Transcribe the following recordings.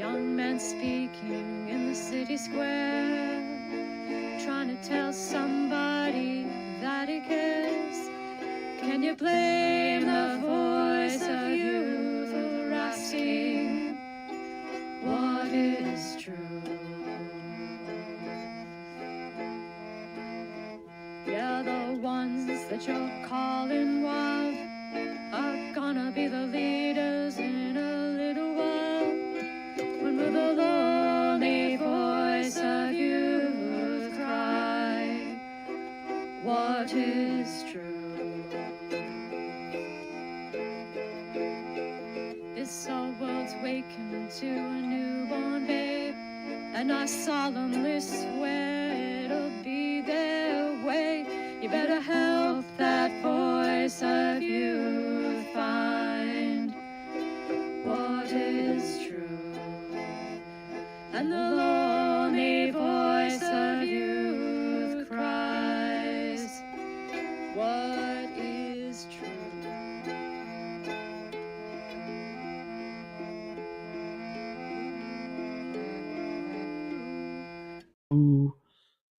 Young men speaking in the city square, trying to tell somebody that he cares. Can you blame the voice of youth for asking what is true? Yeah, the ones that you're calling wild are gonna be the leaders in a little while. When will the lonely voice of youth cry what is true? This our world's waking to a newborn babe, and I solemnly swear it'll be their way. You better help that voice of youth find what is true. And the lonely voice of youth cries, what is true?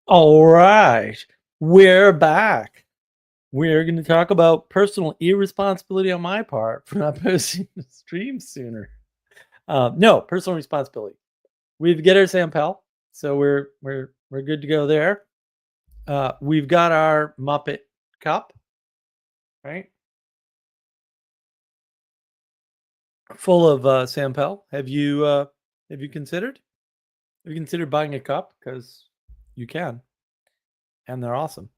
All right, we're back. We're going to talk about personal irresponsibility on my part for not posting the stream sooner. No, personal responsibility. We've get our Sam Pell, so we're good to go there. We've got our Muppet Cup, right? Full of Sam Pell. Have you considered? Have you considered buying a cup? Because you can, and they're awesome.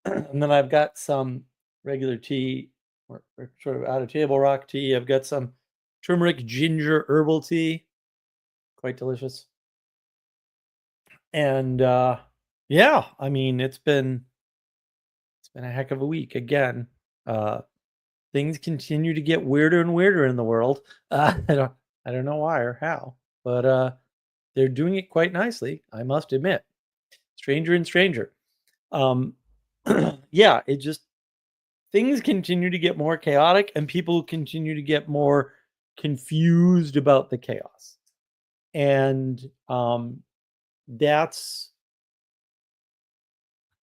And then I've got some regular tea, or sort of out of table rock tea. I've got some turmeric ginger herbal tea, quite delicious. And yeah, I mean it's been a heck of a week again. Things continue to get weirder and weirder in the world. I don't know why or how, but they're doing it quite nicely, I must admit. Stranger and stranger. Yeah, it just things continue to get more chaotic and people continue to get more confused about the chaos. And that's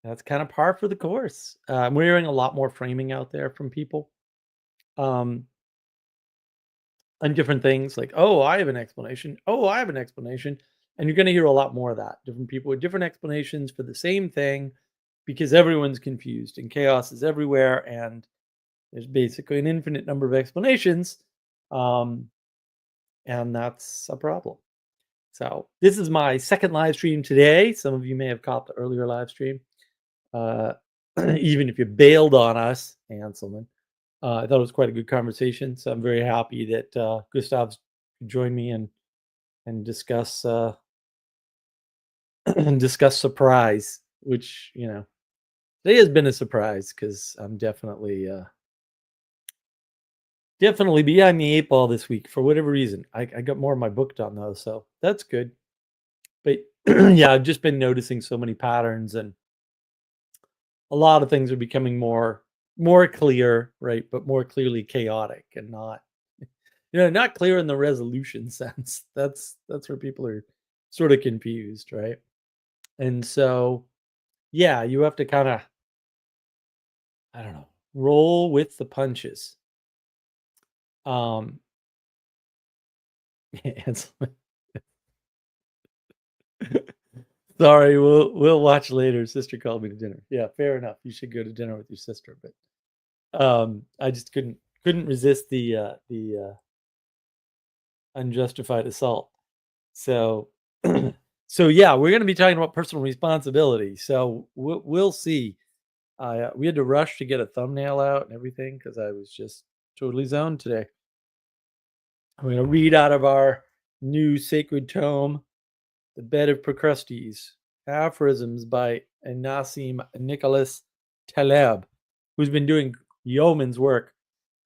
kind of par for the course. We're hearing a lot more framing out there from people on different things like, oh, I have an explanation. Oh, I have an explanation. And you're going to hear a lot more of that. Different people with different explanations for the same thing because everyone's confused and chaos is everywhere. And there's basically an infinite number of explanations. And that's a problem. So this is my second live stream today. Some of you may have caught the earlier live stream. Even if you bailed on us, Hanselman. I thought it was quite a good conversation. So I'm very happy that Gustav's joined me and discuss and discuss surprise, which today has been a surprise because I'm definitely behind the eight ball this week for whatever reason. I got more of my book done though, so that's good. But yeah, I've just been noticing so many patterns, and a lot of things are becoming more clear, right? But more clearly chaotic and not not clear in the resolution sense. That's where people are sort of confused, right? And so yeah, you have to kind of, I don't know, roll with the punches. It's sorry, we'll watch later. Sister called me to dinner. Yeah, fair enough. You should go to dinner with your sister, but I just couldn't resist the unjustified assault. So so yeah, we're going to be talking about personal responsibility. So we'll see. We had to rush to get a thumbnail out and everything because I was just totally zoned today. I'm going to read out of our new sacred tome, The Bed of Procrustes, Aphorisms by Nassim Nicholas Taleb, who's been doing yeoman's work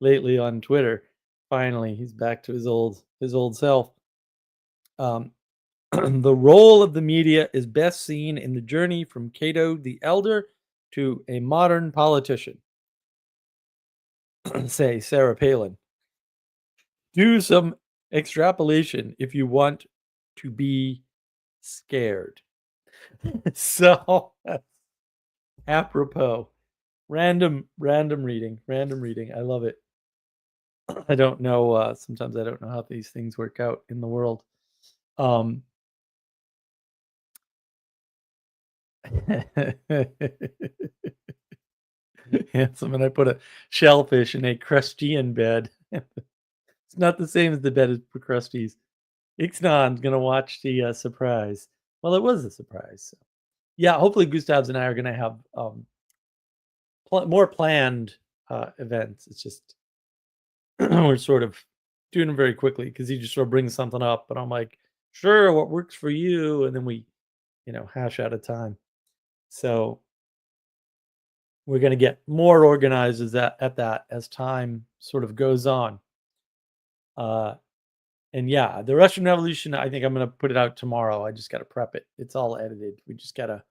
lately on Twitter. Finally, he's back to his old self. The role of the media is best seen in the journey from Cato the Elder to a modern politician. Say Sarah Palin. Do some Extrapolation if you want to be scared. So, apropos. Random reading. I love it. I don't know, sometimes I don't know how these things work out in the world. Um Handsome, and I put a shellfish in a crustacean bed. It's not the same as the bed for crusties. Ixnan's gonna watch the, surprise. Well, it was a surprise, so yeah, hopefully Gustavs and I are gonna have, more planned, events. It's just we're sort of doing them very quickly because he just sort of brings something up, and I'm like, "Sure, what works for you?" And then we, hash out a time. So we're gonna get more organized at that as time sort of goes on. Uh, and yeah, the Russian Revolution, I think I'm gonna put it out tomorrow. I just gotta prep it. It's all edited. We just gotta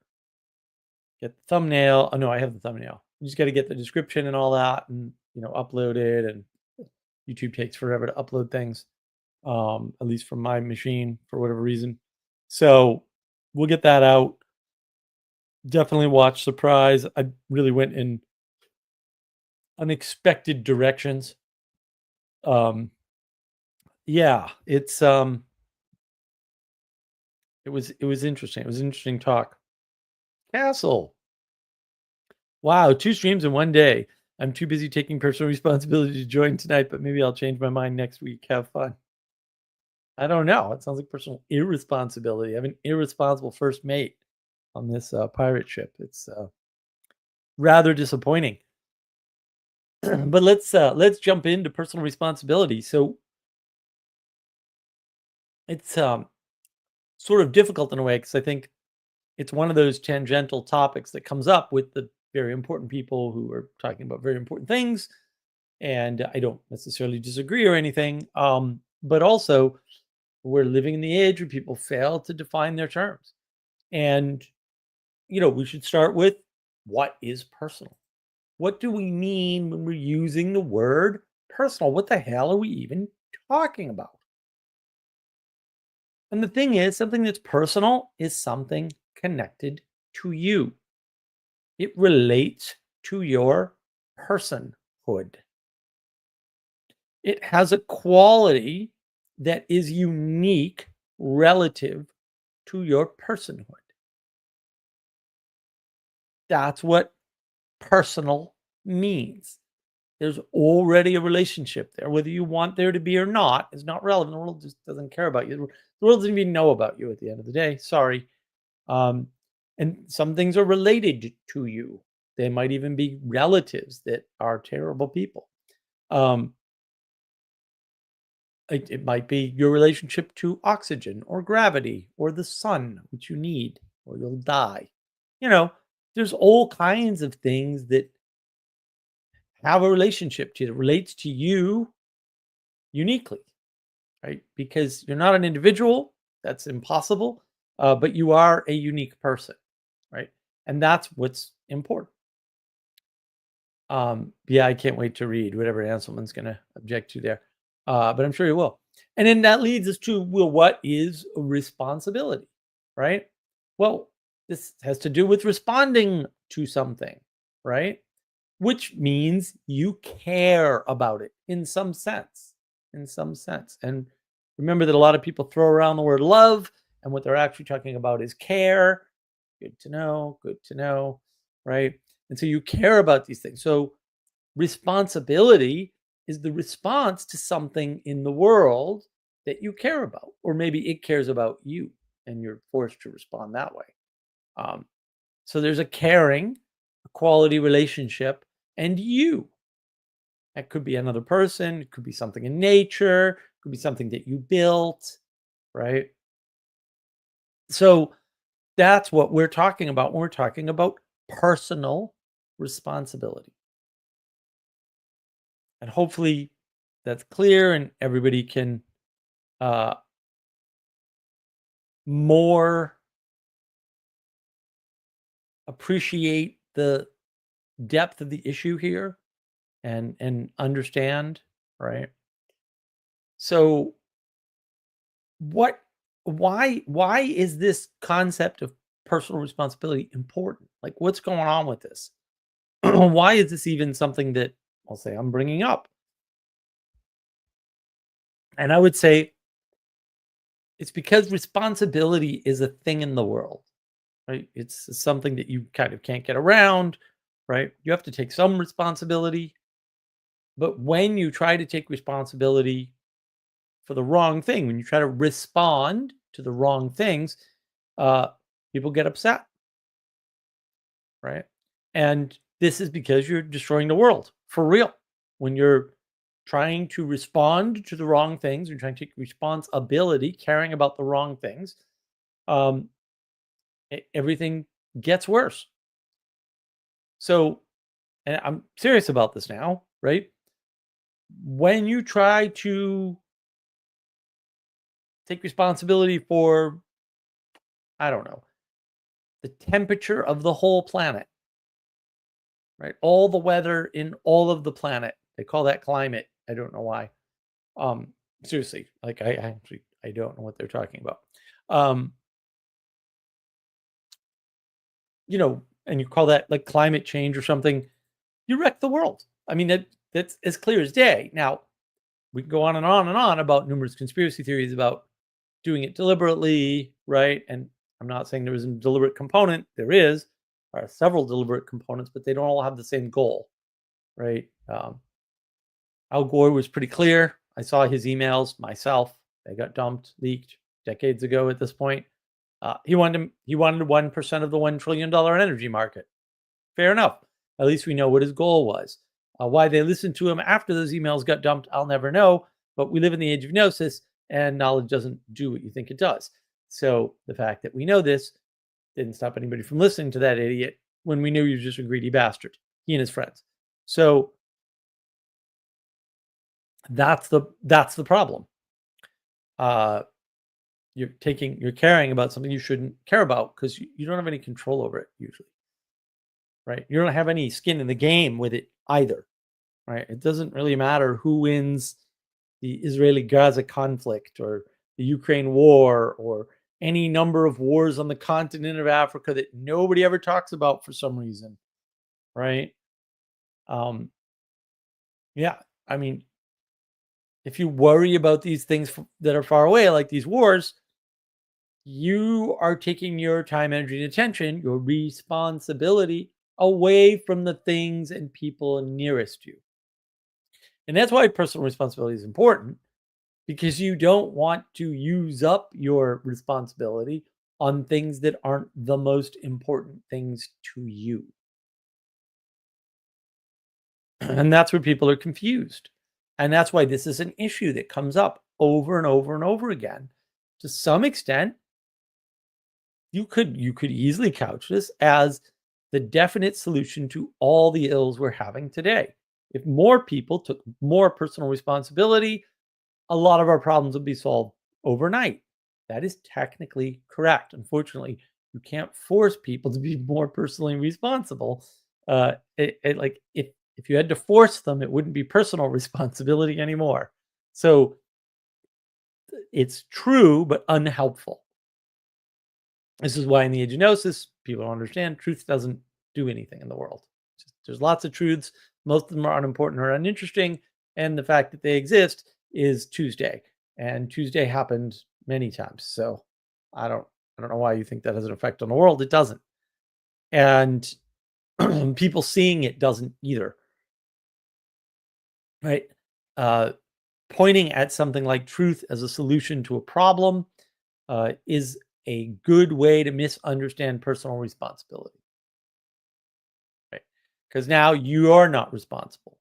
get the thumbnail. Oh no, I have the thumbnail. We just gotta get the description and all that, and upload it. And YouTube takes forever to upload things, at least from my machine for whatever reason. So we'll get that out. Definitely watch Surprise. I really went in unexpected directions. Yeah, it was interesting. It was an interesting talk. Castle. Wow, 2 streams in 1 day. I'm too busy taking personal responsibility to join tonight, but maybe I'll change my mind next week. Have fun. I don't know. It sounds like personal irresponsibility. I have an irresponsible first mate on this pirate ship. It's rather disappointing. But let's jump into personal responsibility. So it's sort of difficult in a way because I think it's one of those tangential topics that comes up with the very important people who are talking about very important things. And I don't necessarily disagree or anything. But also, we're living in the age where people fail to define their terms. And, we should start with what is personal? What do we mean when we're using the word personal? What the hell are we even talking about? And the thing is, something that's personal is something connected to you. It relates to your personhood. It has a quality that is unique relative to your personhood. That's what personal means. There's already a relationship there. Whether you want there to be or not is not relevant. The world just doesn't care about you. The world doesn't even know about you at the end of the day. Sorry. Um, and some things are related to you. They might even be relatives that are terrible people. Um, it might be your relationship to oxygen or gravity or the sun, which you need or you'll die. There's all kinds of things that have a relationship to you, that relates to you uniquely, right? Because you're not an individual, that's impossible, but you are a unique person, right? And that's what's important. Yeah, I can't wait to read whatever Anselman's going to object to there, but I'm sure he will. And then that leads us to, well, what is responsibility, right? Well, this has to do with responding to something, right? Which means you care about it in some sense, And remember that a lot of people throw around the word love, and what they're actually talking about is care. Good to know, right? And so you care about these things. So responsibility is the response to something in the world that you care about, or maybe it cares about you and you're forced to respond that way. Um, so there's a caring, a quality relationship, and you. That could be another person, it could be something in nature, it could be something that you built, right? So that's what we're talking about when we're talking about personal responsibility. And hopefully that's clear and everybody can uh, more appreciate the depth of the issue here and understand, right? So what why is this concept of personal responsibility important? Like, what's going on with this? Why is this even something that I'll say I'm bringing up? And I would say it's because responsibility is a thing in the world, right? It's something that you kind of can't get around, right? You have to take some responsibility, but when you try to take responsibility for the wrong thing, when you try to respond to the wrong things, uh, people get upset, right? And this is because you're destroying the world for real. When you're trying to respond to the wrong things, you're trying to take responsibility, caring about the wrong things, um, everything gets worse. So, and I'm serious about this now, right? When you try to take responsibility for, I don't know, the temperature of the whole planet, right? All the weather in all of the planet. They call that climate. I don't know why. Um, Seriously, like I actually I don't know what they're talking about. Um, and you call that like climate change or something, you wreck the world. I mean, that's as clear as day. Now, we can go on and on and on about numerous conspiracy theories about doing it deliberately, right? And I'm not saying there isn't a deliberate component. There is. There are several deliberate components, but they don't all have the same goal, right? Al Gore was pretty clear. I saw his emails myself. They got dumped, leaked decades ago at this point. He wanted 1% of the $1 trillion energy market. Fair enough. At least we know what his goal was. Why they listened to him after those emails got dumped, I'll never know. But we live in the age of gnosis, and knowledge doesn't do what you think it does. So the fact that we know this didn't stop anybody from listening to that idiot when we knew he was just a greedy bastard, he and his friends. So that's the problem. You're caring about something you shouldn't care about because you don't have any control over it usually, right? You don't have any skin in the game with it either, right? It doesn't really matter who wins the Israeli-Gaza conflict or the Ukraine war or any number of wars on the continent of Africa that nobody ever talks about for some reason, right? Yeah, I mean, if you worry about these things that are far away, like these wars, you are taking your time, energy, and attention, your responsibility away from the things and people nearest you. And that's why personal responsibility is important, because you don't want to use up your responsibility on things that aren't the most important things to you. And that's where people are confused. And that's why this is an issue that comes up over and over and over again. To some extent, you could easily couch this as the definite solution to all the ills we're having today. If more people took more personal responsibility, a lot of our problems would be solved overnight. That is technically correct. Unfortunately, you can't force people to be more personally responsible. Like if you had to force them, it wouldn't be personal responsibility anymore. So it's true, but unhelpful. This is why in the age of gnosis, people don't understand truth doesn't do anything in the world. There's lots of truths. Most of them are unimportant or uninteresting. And the fact that they exist is Tuesday. And Tuesday happened many times. So I don't know why you think that has an effect on the world. It doesn't. And people seeing it doesn't either. Right? Pointing at something like truth as a solution to a problem is a good way to misunderstand personal responsibility. Right? Because now you are not responsible.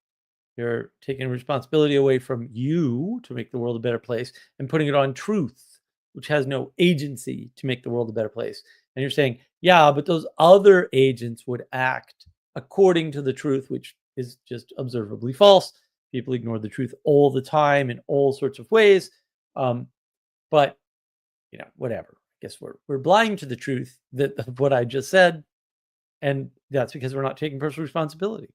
You're taking responsibility away from you to make the world a better place and putting it on truth, which has no agency to make the world a better place. And you're saying, yeah, but those other agents would act according to the truth, which is just observably false. People ignore the truth all the time in all sorts of ways. But whatever. I guess we're blind to the truth of what I just said, and that's because we're not taking personal responsibility.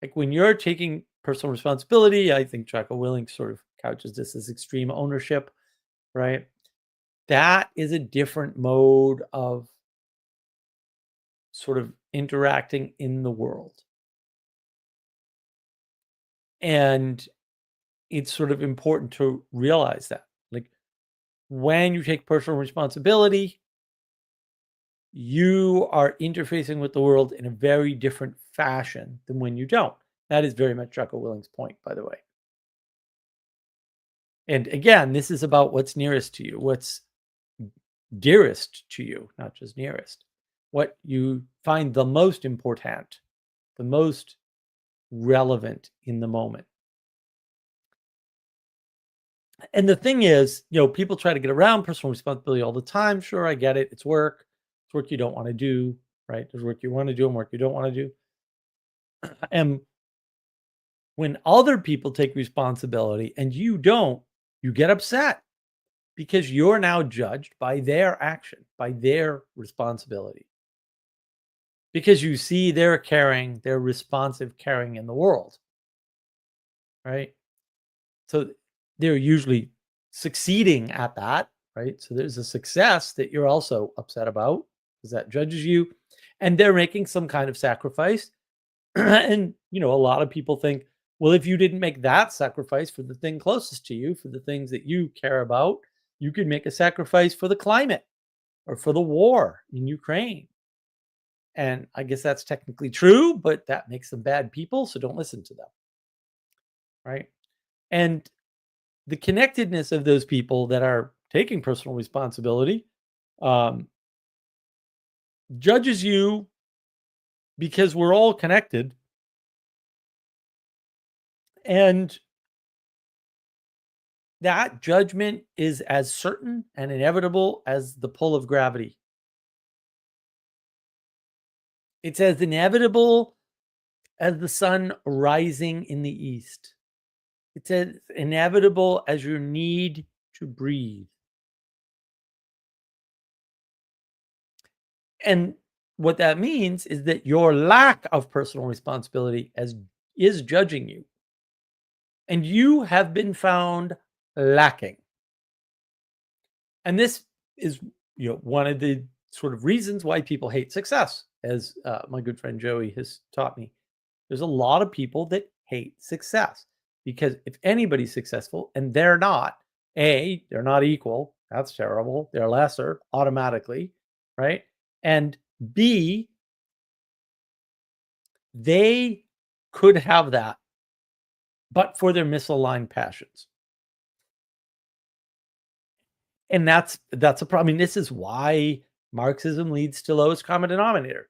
Like when you're taking personal responsibility, I think Jocko Willink sort of couches this as extreme ownership, right? That is a different mode of sort of interacting in the world. And it's sort of important to realize that. Like when you take personal responsibility, you are interfacing with the world in a very different fashion than when you don't. That is very much Jocko Willink's point, by the way. And again, this is about what's nearest to you, what's dearest to you, not just nearest, what you find the most important, the most relevant in the moment. And the thing is, people try to get around personal responsibility all the time. Sure, I get it. It's work. It's work you don't want to do, right? There's work you want to do and work you don't want to do. And when other people take responsibility and you don't, you get upset because you're now judged by their action, by their responsibility. Because you see their caring, their responsive caring in the world, right? So they're usually succeeding at that, right? So there's a success that you're also upset about because that judges you, and they're making some kind of sacrifice. And a lot of people think, well, if you didn't make that sacrifice for the thing closest to you, for the things that you care about, you could make a sacrifice for the climate or for the war in Ukraine. And I guess that's technically true, but that makes them bad people, so don't listen to them. Right? And the connectedness of those people that are taking personal responsibility judges you because we're all connected. And that judgment is as certain and inevitable as the pull of gravity. It's as inevitable as the sun rising in the east. It's as inevitable as your need to breathe. And what that means is that your lack of personal responsibility is judging you. And you have been found lacking. And this is one of the sort of reasons why people hate success, as my good friend Joey has taught me. There's a lot of people that hate success because if anybody's successful and they're not, A, they're not equal. That's terrible. They're lesser automatically, right? And B, they could have that, but for their misaligned passions. And that's a problem. I mean, this is why Marxism leads to lowest common denominator.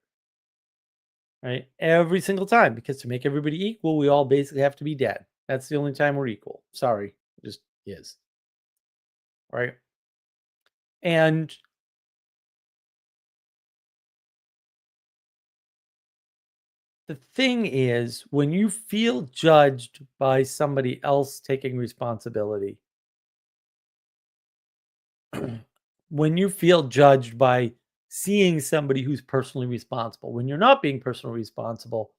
Right? Every single time, because to make everybody equal, we all basically have to be dead. That's the only time we're equal. Sorry, it just is. Right? And the thing is, when you feel judged by somebody else taking responsibility, when you feel judged by seeing somebody who's personally responsible, when you're not being personally responsible,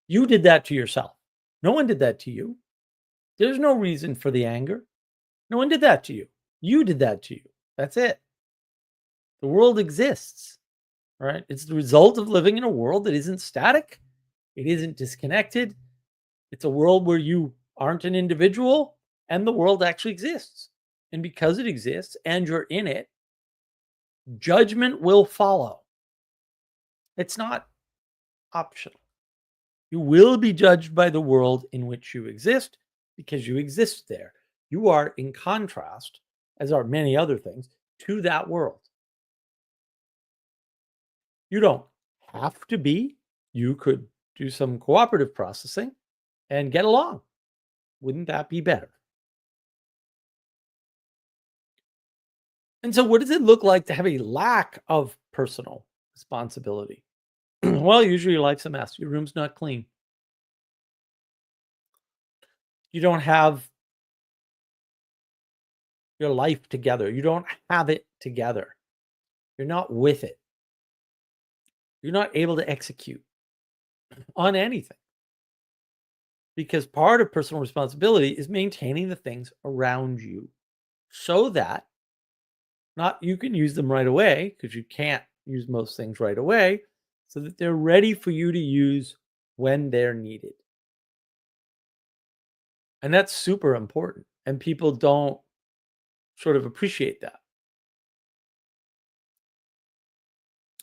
you did that to yourself. No one did that to you. There's no reason for the anger. No one did that to you. You did that to you. That's it. The world exists, right? It's the result of living in a world that isn't static. It isn't disconnected. It's a world where you aren't an individual and the world actually exists. And because it exists and you're in it, judgment will follow. It's not optional. You will be judged by the world in which you exist because you exist there. You are in contrast, as are many other things, to that world. You don't have to be. You could do some cooperative processing and get along. Wouldn't that be better? And so, what does it look like to have a lack of personal responsibility? Well, usually your life's a mess. Your room's not clean. You don't have your life together. You don't have it together. You're not with it. You're not able to execute on anything. Because part of personal responsibility is maintaining the things around you. so that not you can use them right away because you can't use most things right away, so that they're ready for you to use when they're needed. And that's super important. And people don't sort of appreciate that.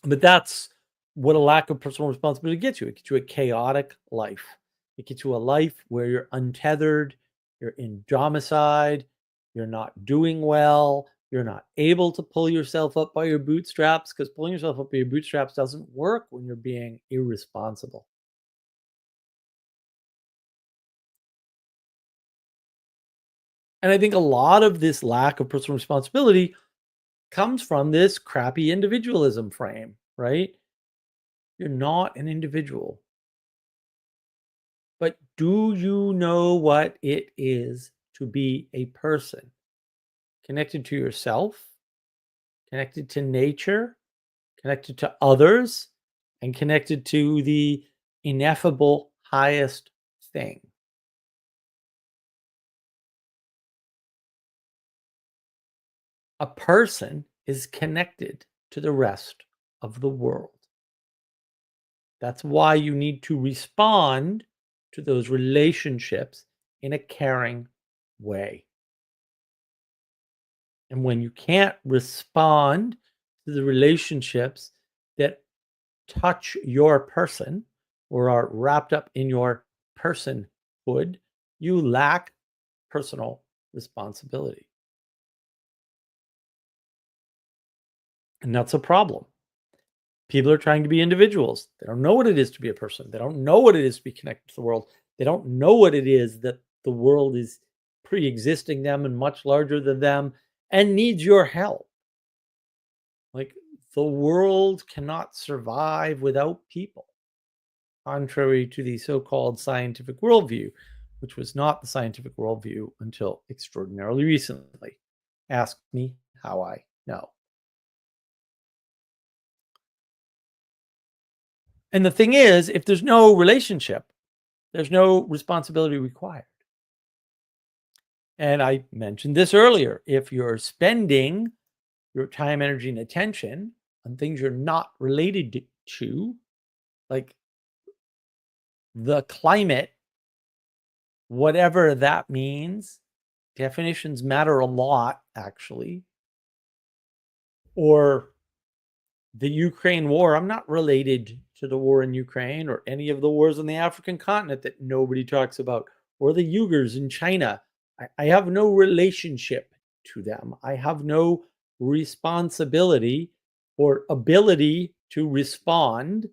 But that's what a lack of personal responsibility gets you. It gets you a chaotic life. It gets you a life where you're untethered, you're indomicide, you're not doing well, you're not able to pull yourself up by your bootstraps because pulling yourself up by your bootstraps doesn't work when you're being irresponsible. And I think a lot of this lack of personal responsibility comes from this crappy individualism frame, right? You're not an individual. But do you know what it is to be a person connected to yourself, connected to nature, connected to others, and connected to the ineffable highest thing? A person is connected to the rest of the world. That's why you need to respond to those relationships in a caring way. And when you can't respond to the relationships that touch your person or are wrapped up in your personhood, you lack personal responsibility. And that's a problem. People are trying to be individuals. They don't know what it is to be a person. They don't know what it is to be connected to the world. They don't know what it is that the world is pre-existing them and much larger than them and needs your help. Like the world cannot survive without people, contrary to the so-called scientific worldview, which was not the scientific worldview until extraordinarily recently. Ask me how I know. And the thing is, if there's no relationship, there's no responsibility required. And I mentioned this earlier. If you're spending your time, energy, and attention on things you're not related to, like the climate, whatever that means, definitions matter a lot, actually. Or the Ukraine war, I'm not related to the war in Ukraine or any of the wars on the African continent that nobody talks about, or the Uyghurs in China. I have no relationship to them. I have no responsibility or ability to respond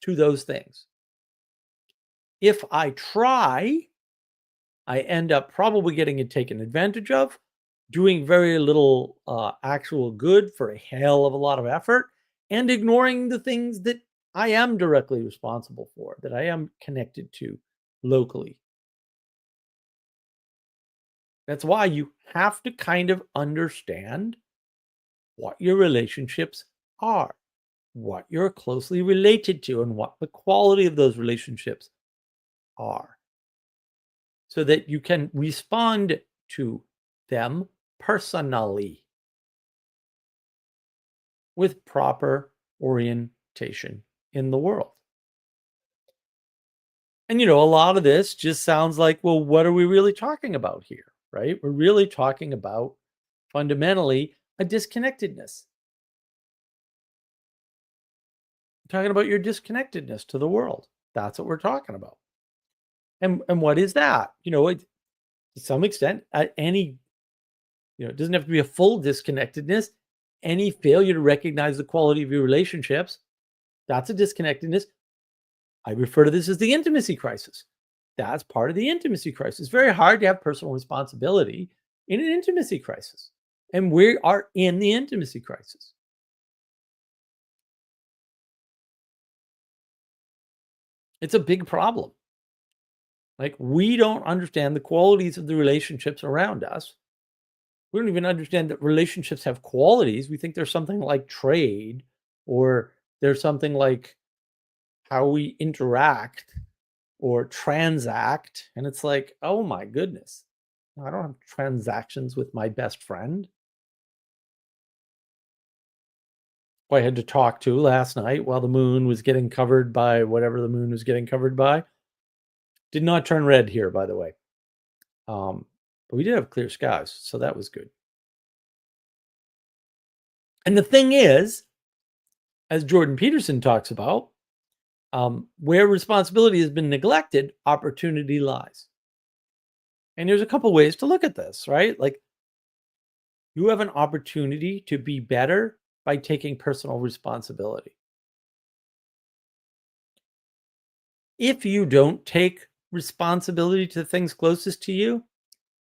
to those things. If I try, I end up probably getting it taken advantage of, doing very little actual good for a hell of a lot of effort, and ignoring the things that I am directly responsible for, that I am connected to locally. That's why you have to kind of understand what your relationships are, what you're closely related to, and what the quality of those relationships are, so that you can respond to them personally with proper orientation in the world. And, a lot of this just sounds like, well, what are we really talking about here? Right? We're really talking about fundamentally a disconnectedness. We're talking about your disconnectedness to the world. That's what we're talking about. And what is that? To some extent, at any, it doesn't have to be a full disconnectedness. Any failure to recognize the quality of your relationships, that's a disconnectedness. I refer to this as the intimacy crisis. That's part of the intimacy crisis. It's very hard to have personal responsibility in an intimacy crisis. And we are in the intimacy crisis. It's a big problem. Like, we don't understand the qualities of the relationships around us. We don't even understand that relationships have qualities. We think there's something like trade, or there's something like how we interact or transact. And it's like, oh my goodness. I don't have transactions with my best friend who I had to talk to last night while the moon was getting covered by whatever the moon was getting covered by. Did not turn red here, by the way. But we did have clear skies, so that was good. And the thing is, as Jordan Peterson talks about, where responsibility has been neglected, opportunity lies. And there's a couple ways to look at this, right? Like, you have an opportunity to be better by taking personal responsibility. If you don't take responsibility to the things closest to you,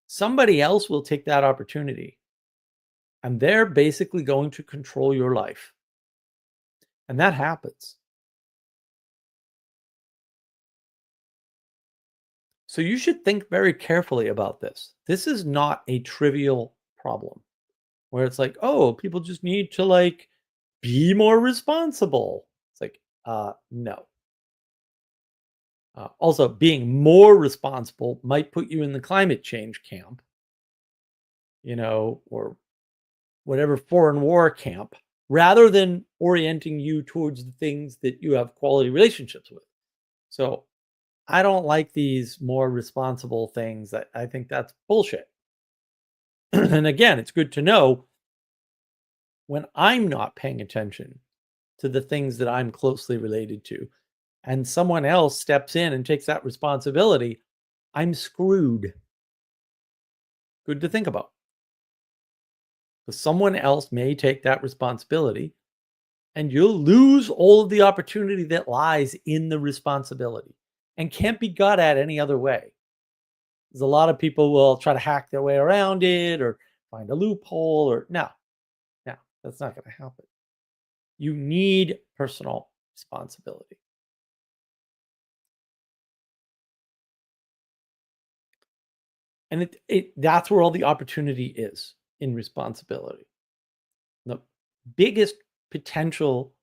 somebody else will take that opportunity. And they're basically going to control your life. And that happens. So you should think very carefully about this. This is not a trivial problem where it's like, oh, people just need to like be more responsible. It's like, no. Also, being more responsible might put you in the climate change camp, or whatever foreign war camp, rather than orienting you towards the things that you have quality relationships with. So I don't like these more responsible things. I think that's bullshit. And again, it's good to know when I'm not paying attention to the things that I'm closely related to, and someone else steps in and takes that responsibility, I'm screwed. Good to think about. Because someone else may take that responsibility, and you'll lose all of the opportunity that lies in the responsibility and can't be got at any other way. There's a lot of people will try to hack their way around it or find a loophole or no, that's not going to happen. You need personal responsibility. And that's where all the opportunity is, in responsibility. The biggest potential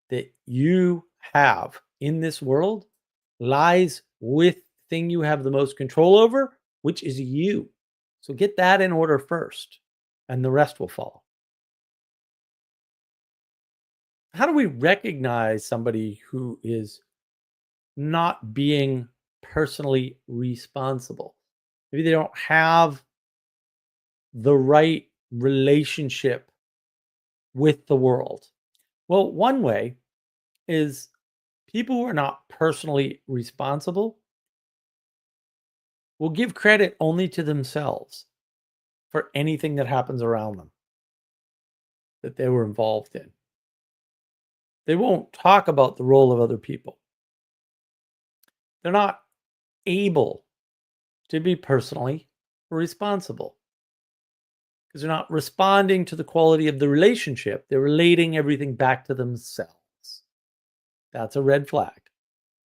that you have in this world lies with the thing you have the most control over, which is you. So get that in order first, and the rest will follow. How do we recognize somebody who is not being personally responsible? Maybe they don't have the right relationship with the world. Well, one way is people who are not personally responsible will give credit only to themselves for anything that happens around them that they were involved in. They won't talk about the role of other people. They're not able to be personally responsible because they're not responding to the quality of the relationship. They're relating everything back to themselves. That's a red flag.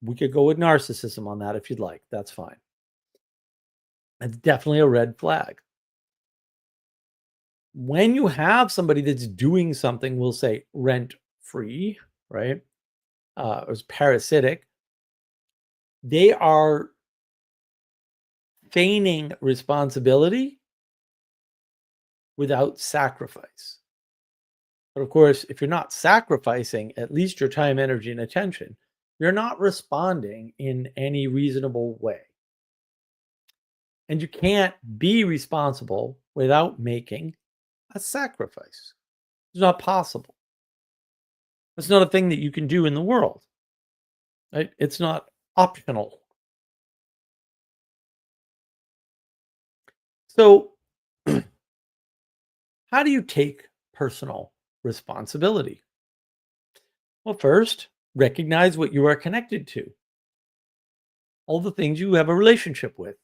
We could go with narcissism on that if you'd like. That's fine. It's definitely a red flag. When you have somebody that's doing something, we'll say rent free, right? Or parasitic, they are feigning responsibility without sacrifice. But of course, if you're not sacrificing at least your time, energy, and attention, you're not responding in any reasonable way. And you can't be responsible without making a sacrifice. It's not possible. It's not a thing that you can do in the world. Right? It's not optional. So, how do you take personal responsibility? Well, first, recognize what you are connected to. All the things you have a relationship with.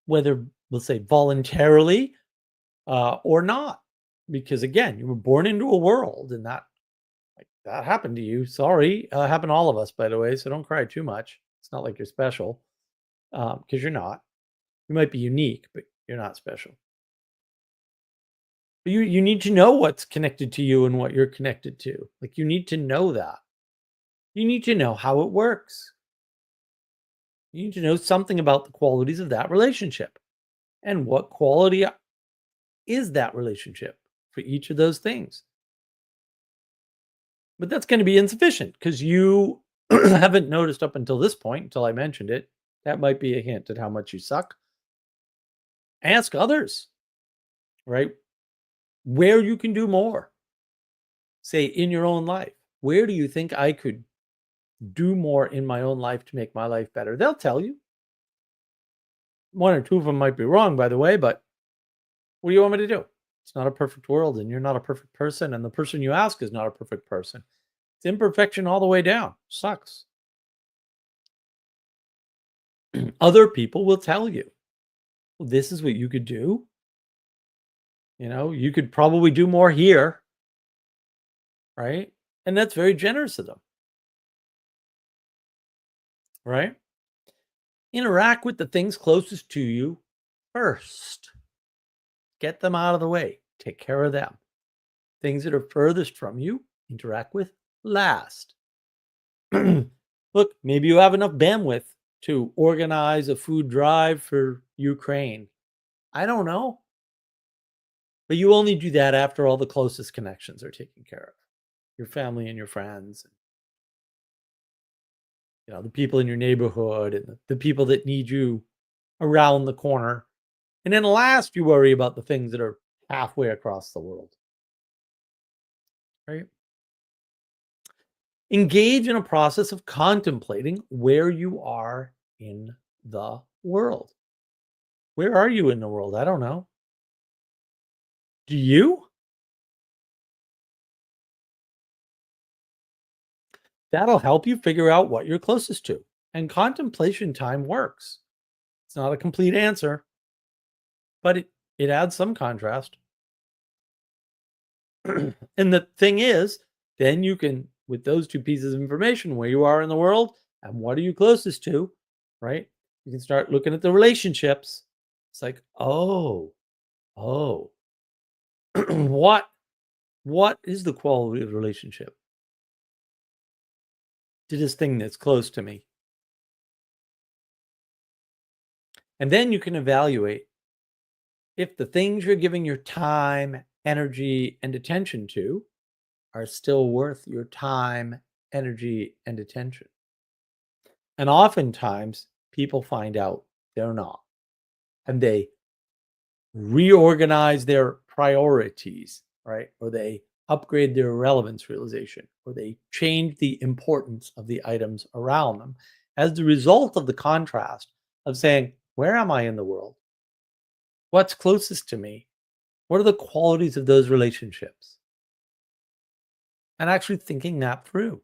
Whether, let's say, voluntarily or not. Because again, you were born into a world and that happened to you. Sorry. Happened to all of us, by the way. So don't cry too much. It's not like you're special because you're not. You might be unique, but you're not special. But you need to know what's connected to you and what you're connected to. Like, you need to know that. You need to know how it works. You need to know something about the qualities of that relationship. And what quality is that relationship for each of those things? But that's going to be insufficient because you haven't noticed up until this point, until I mentioned it. That might be a hint at how much you suck. Ask others, right? Where you can do more. Say in your own life, where do you think I could do more in my own life to make my life better? They'll tell you. One or two of them might be wrong, by the way, but what do you want me to do? It's not a perfect world, and you're not a perfect person, and the person you ask is not a perfect person. It's imperfection all the way down. Sucks. Other people will tell you, well, this is what you could do. You could probably do more here, right? And that's very generous of them, right? Interact with the things closest to you first. Get them out of the way. Take care of them. Things that are furthest from you, interact with last. Look, maybe you have enough bandwidth to organize a food drive for Ukraine. I don't know. But you only do that after all the closest connections are taken care of. Your family and your friends, and the people in your neighborhood and the people that need you around the corner. And then last, you worry about the things that are halfway across the world. Right? Engage in a process of contemplating where you are in the world. Where are you in the world? I don't know. Do you? That'll help you figure out what you're closest to. And contemplation time works. It's not a complete answer, but it adds some contrast. And the thing is, then you can, with those two pieces of information, where you are in the world and what are you closest to, right? You can start looking at the relationships. It's like, oh, what is the quality of the relationship to this thing that's close to me? And then you can evaluate if the things you're giving your time, energy, and attention to are still worth your time, energy, and attention. And oftentimes people find out they're not. And they reorganize their priorities, right? Or they upgrade their relevance realization, or they change the importance of the items around them as the result of the contrast of saying, where am I in the world? What's closest to me? What are the qualities of those relationships? And actually thinking that through.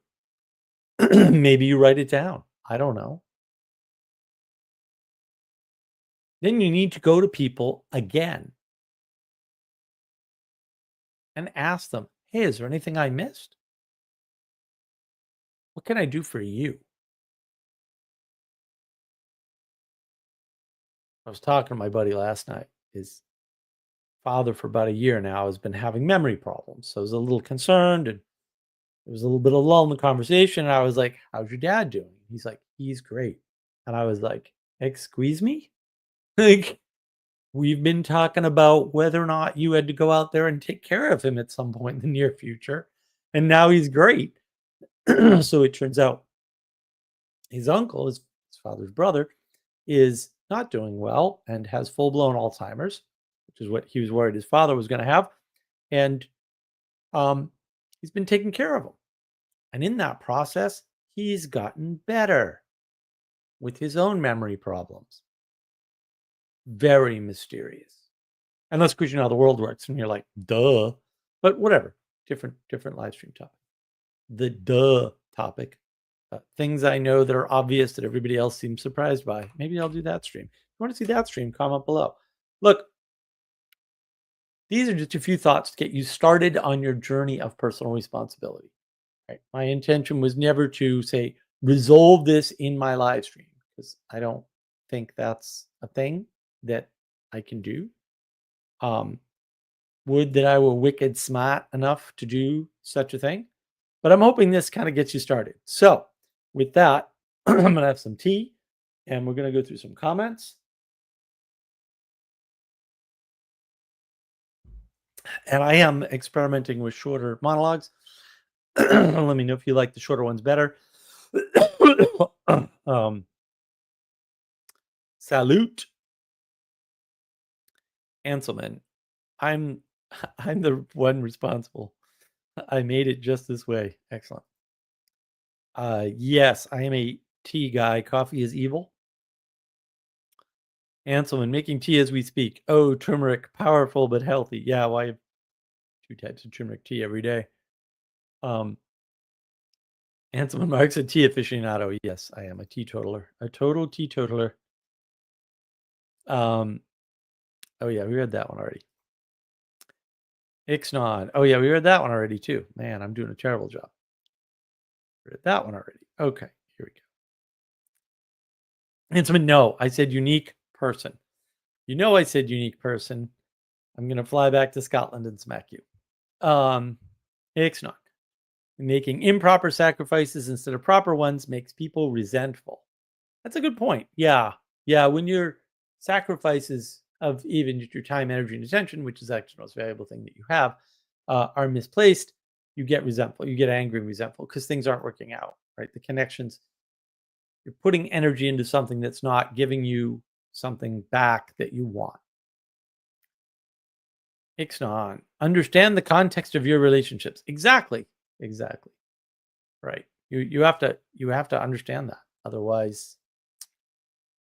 Maybe you write it down. I don't know. Then you need to go to people again and ask them, hey, is there anything I missed? What can I do for you? I was talking to my buddy last night. His father, for about a year now, has been having memory problems. So I was a little concerned, and there was a little bit of lull in the conversation. And I was like, how's your dad doing? He's like, he's great. And I was like, excuse me? Like, we've been talking about whether or not you had to go out there and take care of him at some point in the near future. And now he's great. So it turns out his uncle, his father's brother, is not doing well and has full-blown Alzheimer's, which is what he was worried his father was going to have. And he's been taking care of him. And in that process, he's gotten better with his own memory problems. Very mysterious. And that's because you know how the world works. And you're like, duh. But whatever. Different live stream topic. The duh topic. Things I know that are obvious that everybody else seems surprised by. Maybe I'll do that stream. If you want to see that stream, comment below. Look, these are just a few thoughts to get you started on your journey of personal responsibility. Right? My intention was never to say, resolve this in my live stream, because I don't think that's a thing that I can do. Would that I were wicked smart enough to do such a thing. But I'm hoping this kind of gets you started. So with that, I'm going to have some tea and we're going to go through some comments. And I am experimenting with shorter monologues. Let me know if you like the shorter ones better. Salute, Anselman. I'm I'm the one responsible. I made it just this way. Excellent. Yes, I am a tea guy. Coffee is evil. Anselman, making tea as we speak. Oh, turmeric, powerful but healthy. Yeah, well, I have 2 types of turmeric tea every day. Anselman Mark's a tea aficionado. Yes, I am a teetotaler, a total teetotaler. Oh yeah, we read that one already. Ixnod. Oh yeah, we read that one already too. Man, I'm doing a terrible job. Read that one already. Okay, here we go. Anselman, no, I said unique person. You know I said unique person. I'm gonna fly back to Scotland and smack you. Ixnod. Making improper sacrifices instead of proper ones makes people resentful. That's a good point. Yeah. Yeah. When your sacrifices of even just your time, energy, and attention, which is actually the most valuable thing that you have, are misplaced, you get resentful. You get angry and resentful because things aren't working out, right? The connections, you're putting energy into something that's not giving you something back that you want. Ixnaan, understand the context of your relationships. Exactly. Exactly. Right. You have to understand that. Otherwise,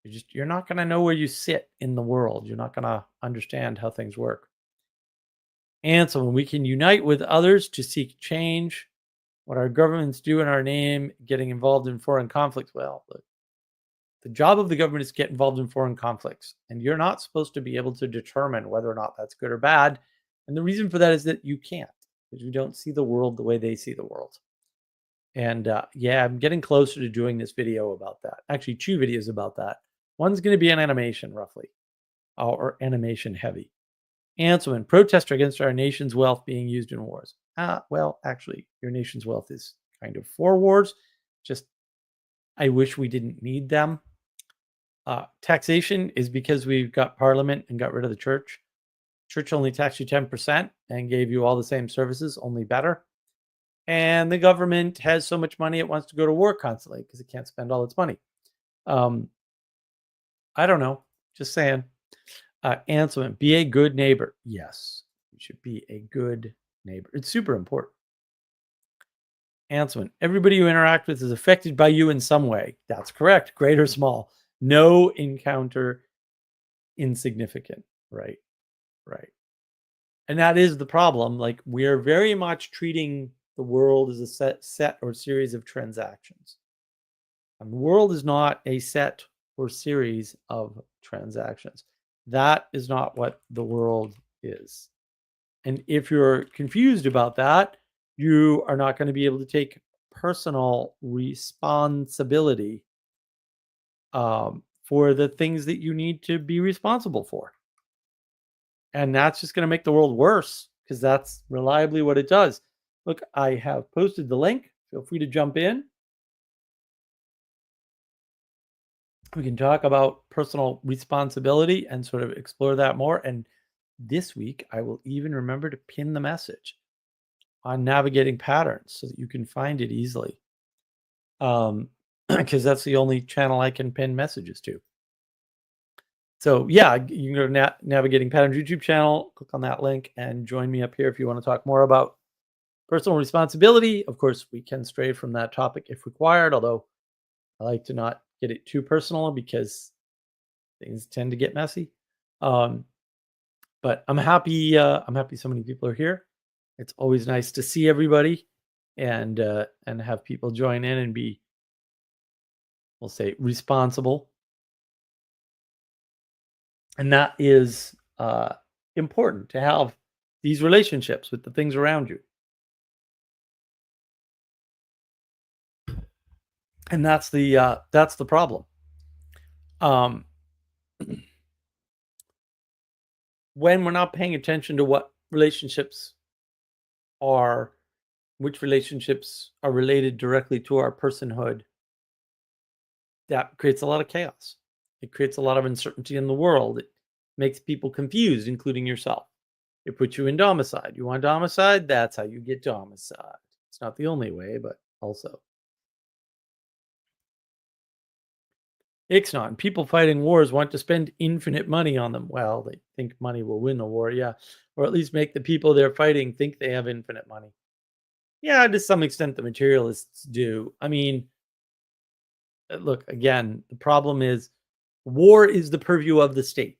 you're not going to know where you sit in the world. You're not going to understand how things work. And so when we can unite with others to seek change, what our governments do in our name, getting involved in foreign conflicts, well, the job of the government is to get involved in foreign conflicts. And you're not supposed to be able to determine whether or not that's good or bad. And the reason for that is that you can't, because you don't see the world the way they see the world. And yeah, I'm getting closer to doing this video about that. Actually, 2 videos about that. One's going to be an animation, roughly, or animation heavy. Anselman, protest against our nation's wealth being used in wars. Well, actually, your nation's wealth is kind of for wars. Just, I wish we didn't need them. Taxation is because we've got parliament and got rid of the church. Church only taxed you 10% and gave you all the same services, only better. And the government has so much money it wants to go to war constantly because it can't spend all its money. I don't know. Just saying. Anselman, be a good neighbor. Yes, you should be a good neighbor. It's super important. Anselman, everybody you interact with is affected by you in some way. That's correct, great or small. No encounter insignificant. Right. Right. And that is the problem. Like, we're very much treating the world as a set or series of transactions. And the world is not a set or series of transactions. That is not what the world is. And if you're confused about that, you are not going to be able to take personal responsibility for the things that you need to be responsible for. And that's just going to make the world worse, because that's reliably what it does. Look, I have posted the link. Feel free to jump in. We can talk about personal responsibility and sort of explore that more. And this week, I will even remember to pin the message on navigating patterns so that you can find it easily. Because that's the only channel I can pin messages to. So yeah, you can go to Navigating Patterns YouTube channel, click on that link, and join me up here if you want to talk more about personal responsibility. Of course, we can stray from that topic if required, although I like to not get it too personal because things tend to get messy. But I'm happy. I'm happy so many people are here. It's always nice to see everybody and have people join in and be, we'll say, responsible. And that is important, to have these relationships with the things around you. And that's the problem. When we're not paying attention to what relationships are, which relationships are related directly to our personhood, that creates a lot of chaos. It creates a lot of uncertainty in the world. It makes people confused, including yourself. It puts you in domicide. You want domicide? That's how you get domicide. It's not the only way, but also. Ixnon, people fighting wars want to spend infinite money on them. Well, they think money will win the war, yeah. Or at least make the people they're fighting think they have infinite money. Yeah, to some extent, the materialists do. I mean, look, again, the problem is war is the purview of the state.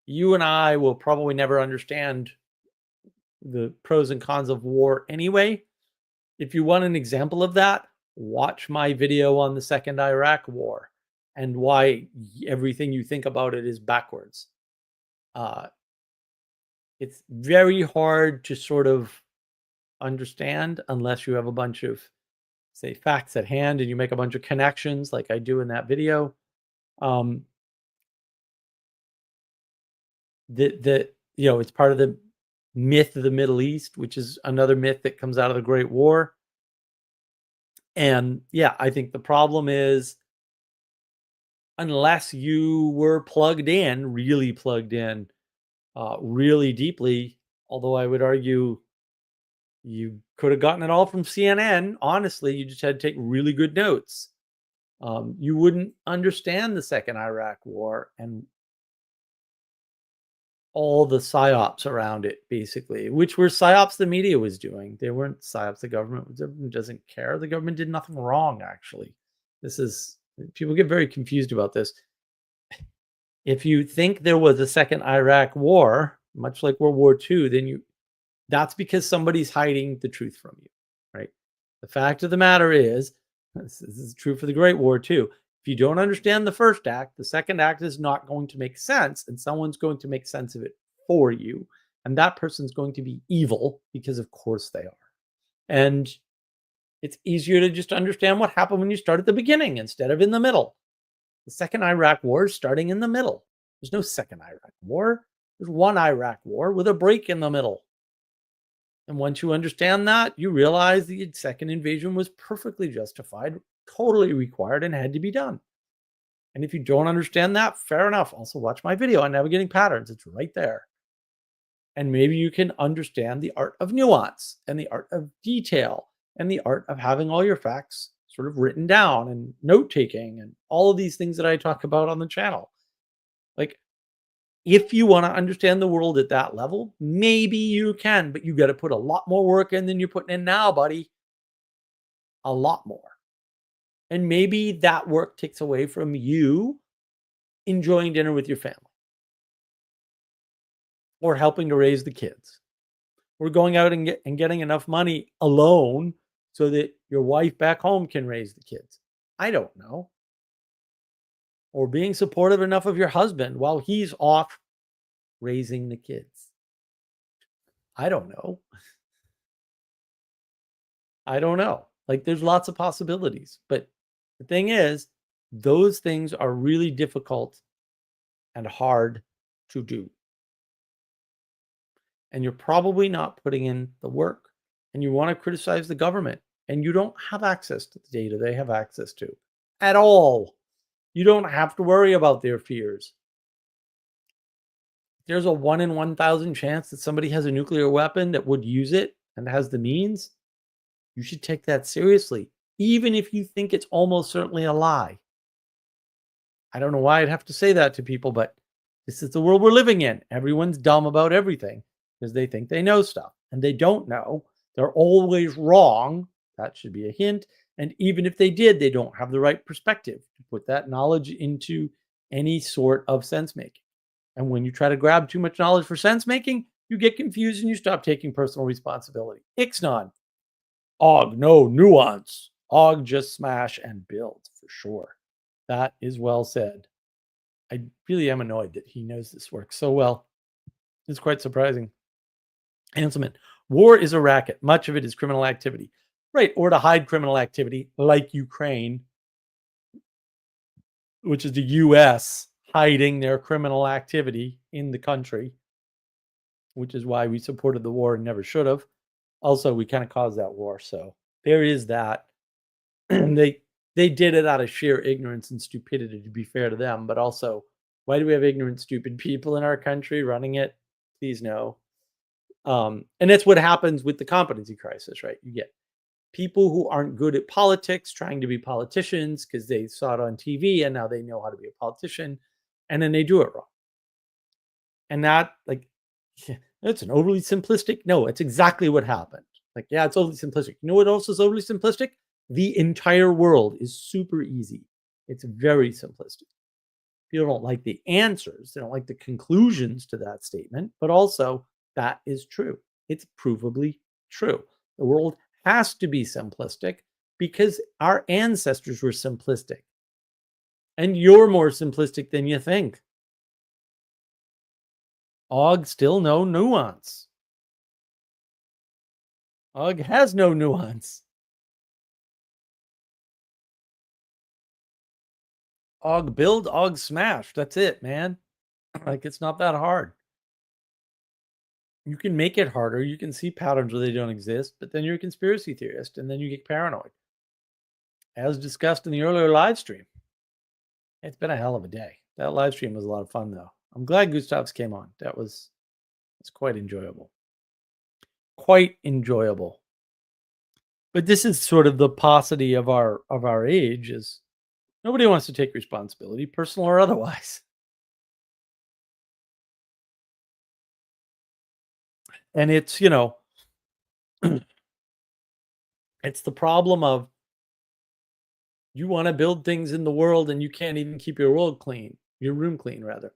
You and I will probably never understand the pros and cons of war anyway. If you want an example of that, watch my video on the second Iraq war and why everything you think about it is backwards. It's very hard to sort of understand unless you have a bunch of, say, facts at hand and you make a bunch of connections like I do in that video. It's part of the myth of the Middle East, which is another myth that comes out of the Great War. And yeah, I think the problem is unless you were plugged in, really deeply, although I would argue you could have gotten it all from CNN. Honestly, you just had to take really good notes. You wouldn't understand the second Iraq war and all the psyops around it, basically, which were psyops the media was doing. They weren't psyops the government. The government doesn't care. The government did nothing wrong, actually. People get very confused about this. If you think there was a second Iraq war, much like World War II, then that's because somebody's hiding the truth from you, right? The fact of the matter is, this is true for the Great War too. If you don't understand the first act, the second act is not going to make sense, and someone's going to make sense of it for you. And that person's going to be evil because, of course, they are. And it's easier to just understand what happened when you start at the beginning instead of in the middle. The second Iraq war is starting in the middle. There's no second Iraq war. There's one Iraq war with a break in the middle. And once you understand that, you realize the second invasion was perfectly justified, totally required, and had to be done. And if you don't understand that, fair enough. Also watch my video on navigating patterns. It's right there. And maybe you can understand the art of nuance and the art of detail and the art of having all your facts sort of written down and note-taking and all of these things that I talk about on the channel. Like, if you want to understand the world at that level, maybe you can, but you got to put a lot more work in than you're putting in now, buddy. A lot more. And maybe that work takes away from you enjoying dinner with your family, or helping to raise the kids, or going out and getting enough money alone so that your wife back home can raise the kids. I don't know. Or being supportive enough of your husband while he's off raising the kids. I don't know. Like, there's lots of possibilities. But the thing is, those things are really difficult and hard to do. And you're probably not putting in the work. And you want to criticize the government. And you don't have access to the data they have access to at all. You don't have to worry about their fears. There's a 1 in 1,000 chance that somebody has a nuclear weapon that would use it and has the means. You should take that seriously, even if you think it's almost certainly a lie. I don't know why I'd have to say that to people, but this is the world we're living in. Everyone's dumb about everything because they think they know stuff, and they don't know. They're always wrong. That should be a hint. And even if they did, they don't have the right perspective to put that knowledge into any sort of sense making. And when you try to grab too much knowledge for sense making, you get confused and you stop taking personal responsibility. Ixnon. Og, no nuance. Og, just smash and build for sure. That is well said. I really am annoyed that he knows this work so well. It's quite surprising. Hanselman. War is a racket. Much of it is criminal activity. Right, or to hide criminal activity like Ukraine, which is the U.S. hiding their criminal activity in the country, which is why we supported the war and never should have. Also, we kind of caused that war, so there is that. They did it out of sheer ignorance and stupidity, to be fair to them, but also, why do we have ignorant, stupid people in our country running it? please no. And that's what happens with the competency crisis, right? You get people who aren't good at politics trying to be politicians because they saw it on TV and now they know how to be a politician, and then they do it wrong. And that, like, it's an overly simplistic. No, it's exactly what happened. Like, yeah, it's overly simplistic. You know what else is overly simplistic? The entire world is super easy. It's very simplistic. People don't like the answers, they don't like the conclusions to that statement, but also that is true. It's provably true. The world has to be simplistic because our ancestors were simplistic. And you're more simplistic than you think. Og still no nuance. Og has no nuance. Og build, Og smash. That's it, man. Like, it's not that hard. You can make it harder. You can see patterns where they don't exist, but then you're a conspiracy theorist and then you get paranoid. As discussed in the earlier live stream. It's been a hell of a day. That live stream was a lot of fun, though. I'm glad Gustavs came on. It's quite enjoyable. Quite enjoyable. But this is sort of the paucity of our age, is nobody wants to take responsibility, personal or otherwise. And it's, it's the problem of you want to build things in the world and you can't even keep your room clean, rather.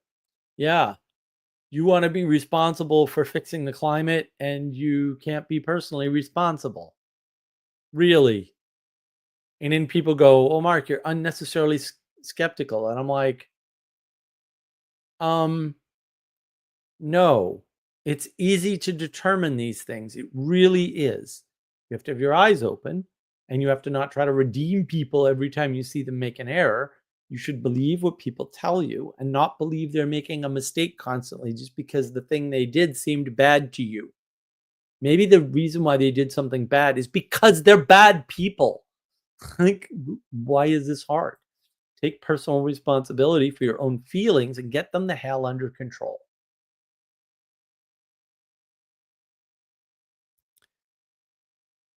Yeah. You want to be responsible for fixing the climate and you can't be personally responsible. Really. And then people go, "Oh, Mark, you're unnecessarily skeptical." And I'm like, no. It's easy to determine these things. It really is. You have to have your eyes open and you have to not try to redeem people every time you see them make an error. You should believe what people tell you and not believe they're making a mistake constantly just because the thing they did seemed bad to you. Maybe the reason why they did something bad is because they're bad people. Like, why is this hard? Take personal responsibility for your own feelings and get them the hell under control.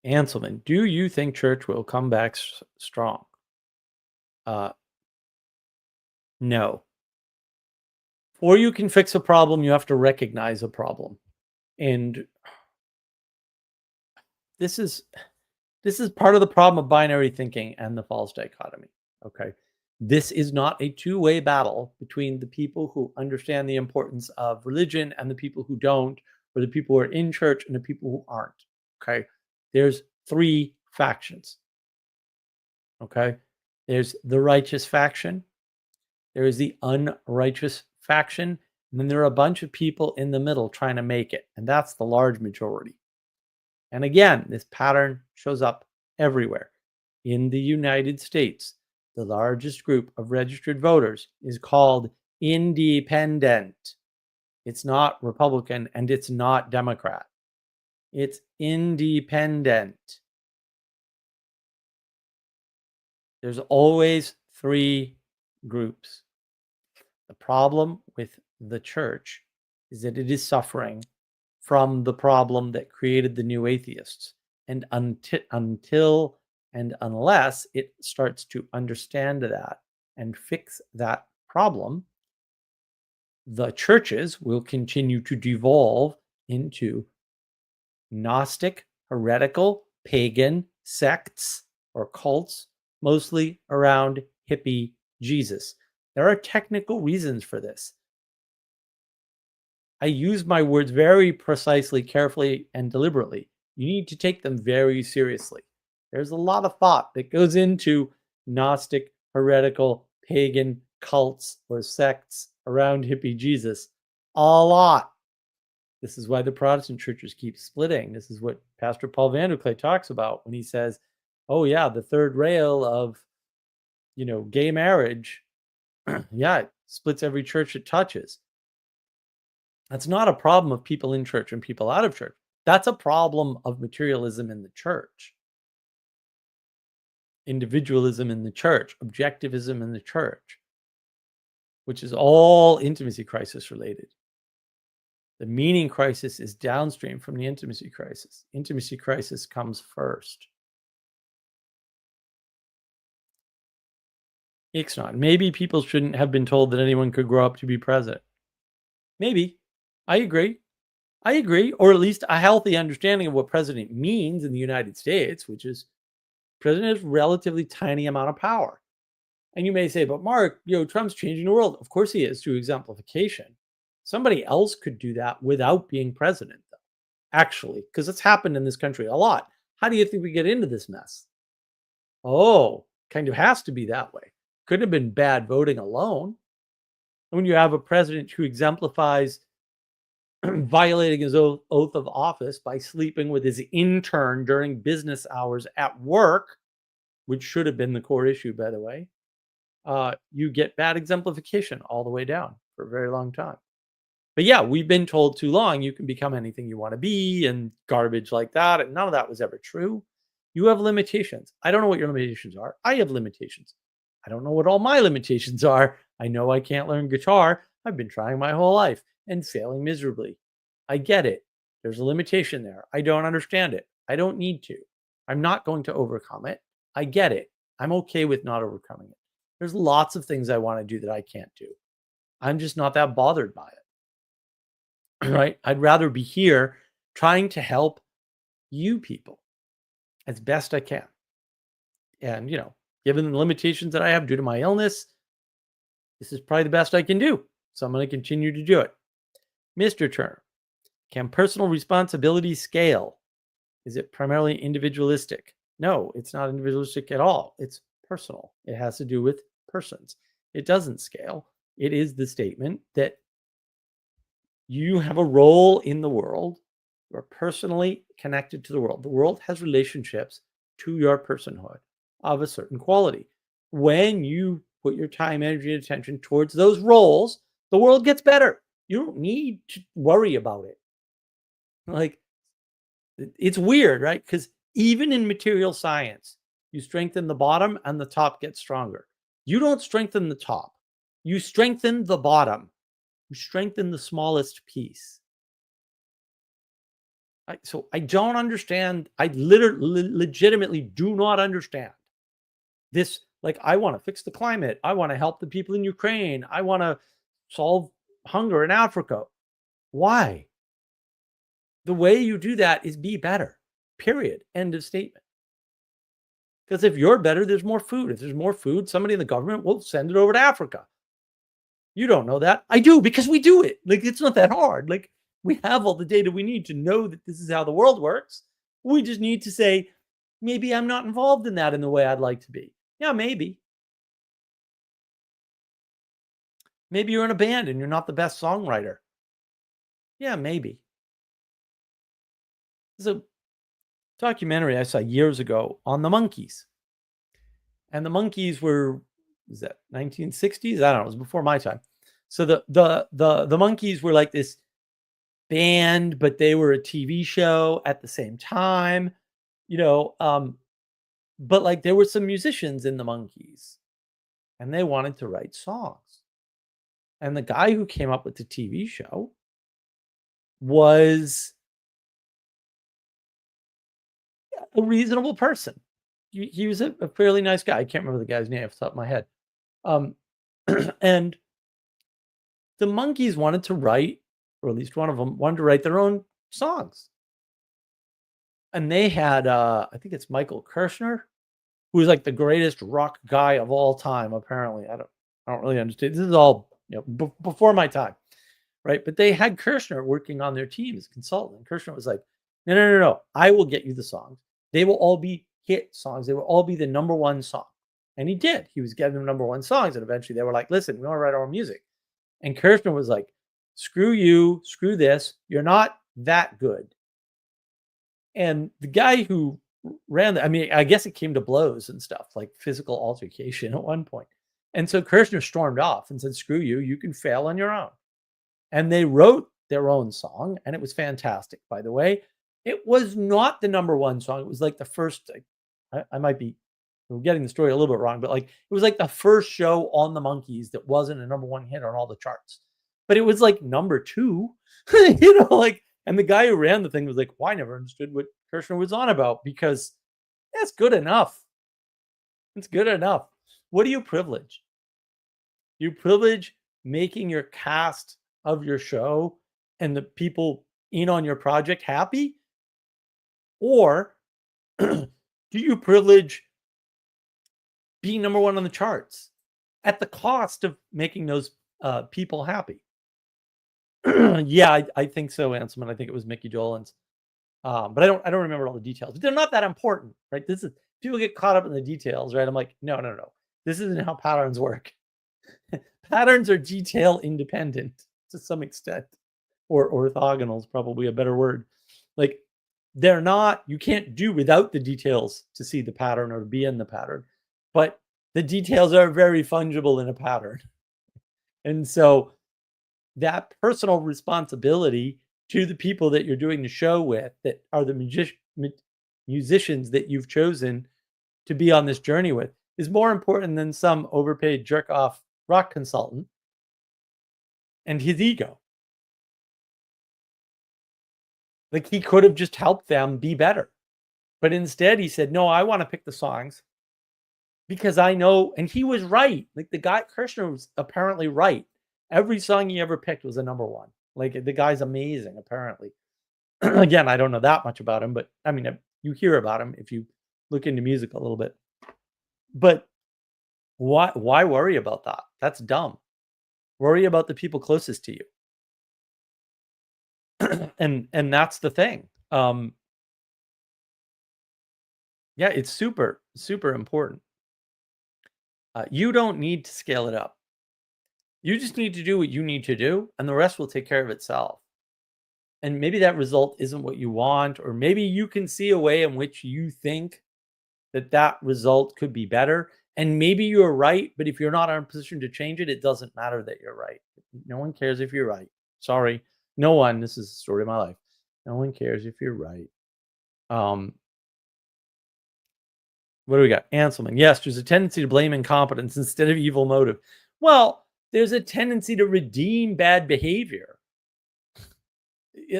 Anselman, do you think church will come back strong? No. Before you can fix a problem, you have to recognize a problem. And this is part of the problem of binary thinking and the false dichotomy. Okay. This is not a two-way battle between the people who understand the importance of religion and the people who don't, or the people who are in church and the people who aren't. Okay. There's three factions. Okay. There's the righteous faction. There is the unrighteous faction. And then there are a bunch of people in the middle trying to make it. And that's the large majority. And again, this pattern shows up everywhere. In the United States, the largest group of registered voters is called independent. It's not Republican and it's not Democrat. It's independent. There's always three groups. The problem with the church is that it is suffering from the problem that created the new atheists. And until and unless it starts to understand that and fix that problem, the churches will continue to devolve into Gnostic, heretical, pagan sects or cults, mostly around hippie Jesus. There are technical reasons for this. I use my words very precisely, carefully, and deliberately. You need to take them very seriously. There's a lot of thought that goes into Gnostic, heretical, pagan cults or sects around hippie Jesus. A lot. This is why the Protestant churches keep splitting. This is what Pastor Paul Vanderklay talks about when he says, oh yeah, the third rail of, gay marriage, yeah, it splits every church it touches. That's not a problem of people in church and people out of church. That's a problem of materialism in the church. Individualism in the church, objectivism in the church, which is all intimacy crisis related. The meaning crisis is downstream from the intimacy crisis. Intimacy crisis comes first. Ixnat, maybe people shouldn't have been told that anyone could grow up to be president. Maybe. I agree. I agree. Or at least a healthy understanding of what president means in the United States, which is president has relatively tiny amount of power. And you may say, but Mark, Trump's changing the world. Of course he is, through exemplification. Somebody else could do that without being president, though, actually, because it's happened in this country a lot. How do you think we get into this mess? Oh, kind of has to be that way. Couldn't have been bad voting alone. When you have a president who exemplifies violating his oath of office by sleeping with his intern during business hours at work, which should have been the core issue, by the way, you get bad exemplification all the way down for a very long time. But yeah, we've been told too long you can become anything you want to be and garbage like that. And none of that was ever true. You have limitations. I don't know what your limitations are. I have limitations. I don't know what all my limitations are. I know I can't learn guitar. I've been trying my whole life and failing miserably. I get it. There's a limitation there. I don't understand it. I don't need to. I'm not going to overcome it. I get it. I'm okay with not overcoming it. There's lots of things I want to do that I can't do. I'm just not that bothered by it. Right? I'd rather be here trying to help you people as best I can. And, given the limitations that I have due to my illness, this is probably the best I can do. So I'm going to continue to do it. Mr. Turner, can personal responsibility scale? Is it primarily individualistic? No, it's not individualistic at all. It's personal. It has to do with persons. It doesn't scale. It is the statement that you have a role in the world. You are personally connected to the world. The world has relationships to your personhood of a certain quality. When you put your time, energy, and attention towards those roles, the world gets better. You don't need to worry about it. Like, it's weird, right? Because even in material science, you strengthen the bottom and the top gets stronger. You don't strengthen the top. You strengthen the bottom. You strengthen the smallest piece. So I don't understand. I legitimately do not understand this. Like, I want to fix the climate. I want to help the people in Ukraine. I want to solve hunger in Africa. Why? The way you do that is be better. Period. End of statement. Because if you're better, there's more food. If there's more food, somebody in the government will send it over to Africa. You don't know that. I do, because we do it. Like, it's not that hard. Like, we have all the data we need to know that this is how the world works. We just need to say, maybe I'm not involved in that in the way I'd like to be. Yeah, maybe. Maybe you're in a band and you're not the best songwriter. Yeah, maybe. There's a documentary I saw years ago on the Monkees. And the Monkees were, was that 1960s? I don't know. It was before my time. So the Monkees were like this band, but they were a TV show at the same time, but like there were some musicians in the Monkees and they wanted to write songs. And the guy who came up with the TV show was a reasonable person. He was a fairly nice guy. I can't remember the guy's name off the top of my head. And the Monkees wanted to write, or at least one of them wanted to write their own songs. And they had, I think it's Michael Kirshner, who is like the greatest rock guy of all time, apparently. I don't really understand. This is all before my time, right? But they had Kirshner working on their team as a consultant. And Kirshner was like, no. I will get you the songs. They will all be hit songs. They will all be the number one song. And he did. He was getting them number one songs. And eventually they were like, listen, we want to write our own music. And Kirshner was like, screw you, screw this. You're not that good. And the guy who ran I guess it came to blows and stuff, like physical altercation at one point. And so Kirshner stormed off and said, screw you, you can fail on your own. And they wrote their own song, and it was fantastic, by the way. It was not the number one song. It was like the first, I might be getting the story a little bit wrong, but like it was like the first show on the Monkees that wasn't a number one hit on all the charts. but it was like number 2, you know, like, and the guy who ran the thing was like, well, I never understood what Kirshner was on about, because that's good enough. It's good enough. What do you privilege? You privilege making your cast of your show and the people in on your project happy? Or do you privilege being number 1 on the charts at the cost of making those people happy? Yeah, I think so, Anselman. I think it was Mickey Dolenz. But I don't remember all the details. But they're not that important, right? This is, people get caught up in the details, right? I'm like, no. This isn't how patterns work. Patterns are detail independent to some extent, or orthogonal is probably a better word. Like, they're not, you can't do without the details to see the pattern or be in the pattern, but the details are very fungible in a pattern. And so that personal responsibility to the people that you're doing the show with, that are the musicians that you've chosen to be on this journey with, is more important than some overpaid jerk off rock consultant and his ego. Like, he could have just helped them be better, but instead he said, no, I want to pick the songs because I know. And he was right. Like, the guy Kirshner was apparently right. Every song he ever picked was a number 1. Like, the guy's amazing, apparently. Again, I don't know that much about him, but I mean, you hear about him if you look into music a little bit. But why worry about that? That's dumb. Worry about the people closest to you. and that's the thing. Yeah, it's super, super important. You don't need to scale it up. You just need to do what you need to do, and the rest will take care of itself. And maybe that result isn't what you want, or maybe you can see a way in which you think that that result could be better. And maybe you're right, but if you're not in a position to change it, it doesn't matter that you're right. No one cares if you're right. Sorry. No one. This is the story of my life. No one cares if you're right. What do we got? Anselman. Yes, there's a tendency to blame incompetence instead of evil motive. Well, there's a tendency to redeem bad behavior,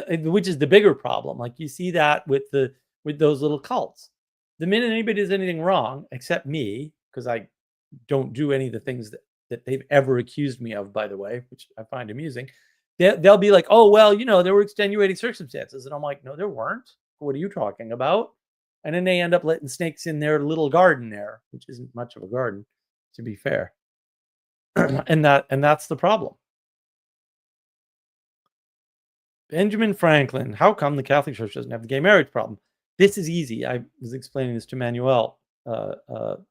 which is the bigger problem. Like, you see that with those little cults. The minute anybody does anything wrong, except me, because I don't do any of the things that they've ever accused me of, by the way, which I find amusing, they'll be like, oh, well, there were extenuating circumstances. And I'm like, no, there weren't. What are you talking about? And then they end up letting snakes in their little garden there, which isn't much of a garden, to be fair. and that's the problem. Benjamin Franklin, how come the Catholic Church doesn't have the gay marriage problem? This is easy. I was explaining this to Manuel probably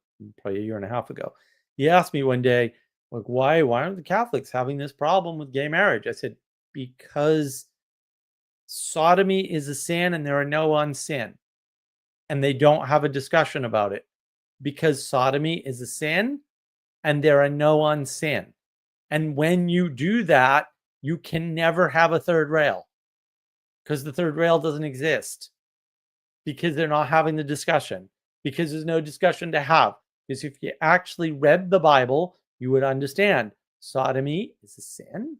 a year and a half ago. He asked me one day, like, why aren't the Catholics having this problem with gay marriage? I said, because sodomy is a sin and there are no on sin. And they don't have a discussion about it, because sodomy is a sin and there are no on sin. And when you do that, you can never have a third rail, because the third rail doesn't exist, because they're not having the discussion, because there's no discussion to have. Because if you actually read the Bible, you would understand sodomy is a sin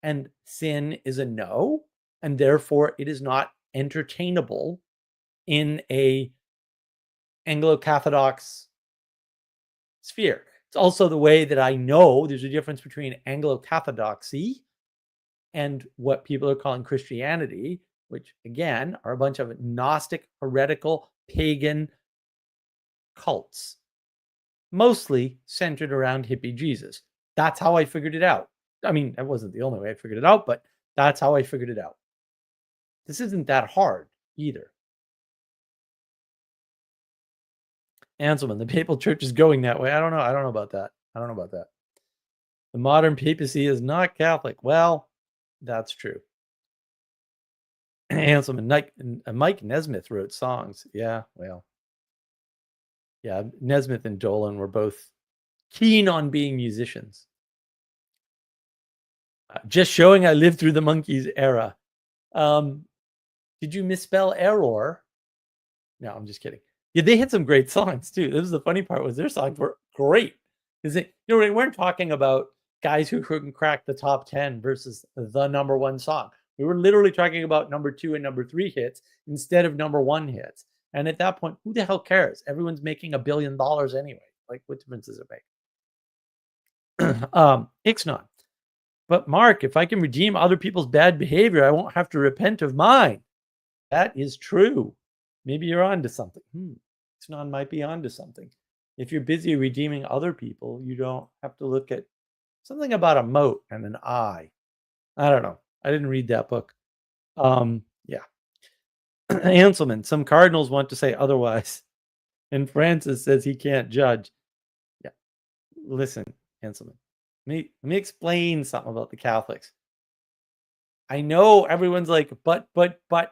and sin is a no, and therefore it is not entertainable in a Anglo-Catholic sphere. It's also the way that I know there's a difference between Anglo-Catholicy and what people are calling Christianity, which again are a bunch of Gnostic, heretical, pagan cults, mostly centered around hippie Jesus. That's how I figured it out. I mean, that wasn't the only way I figured it out, but that's how I figured it out. This isn't that hard either. Anselman, the papal church is going that way. I don't know about that. The modern papacy is not Catholic. Well, that's true. Anselman, Mike Nesmith wrote songs. Yeah, well. Yeah, Nesmith and Dolan were both keen on being musicians. Just showing I lived through the Monkees era. Did you misspell error? No, I'm just kidding. Yeah, they had some great songs too. This was the funny part, was their songs were great. Because they weren't talking about guys who couldn't crack the top 10 versus the number one song. We were literally talking about number 2 and number 3 hits instead of number 1 hits. And at that point, who the hell cares? Everyone's making $1 billion anyway. Like, what difference does it make? Ixnon. But Mark, if I can redeem other people's bad behavior, I won't have to repent of mine. That is true. Maybe you're onto something. Ixnon might be onto something. If you're busy redeeming other people, you don't have to look at something about a moat and an eye. I don't know. I didn't read that book. Yeah. Anselman, some cardinals want to say otherwise. And Francis says he can't judge. Yeah. Listen, Anselman, let me explain something about the Catholics. I know everyone's like, but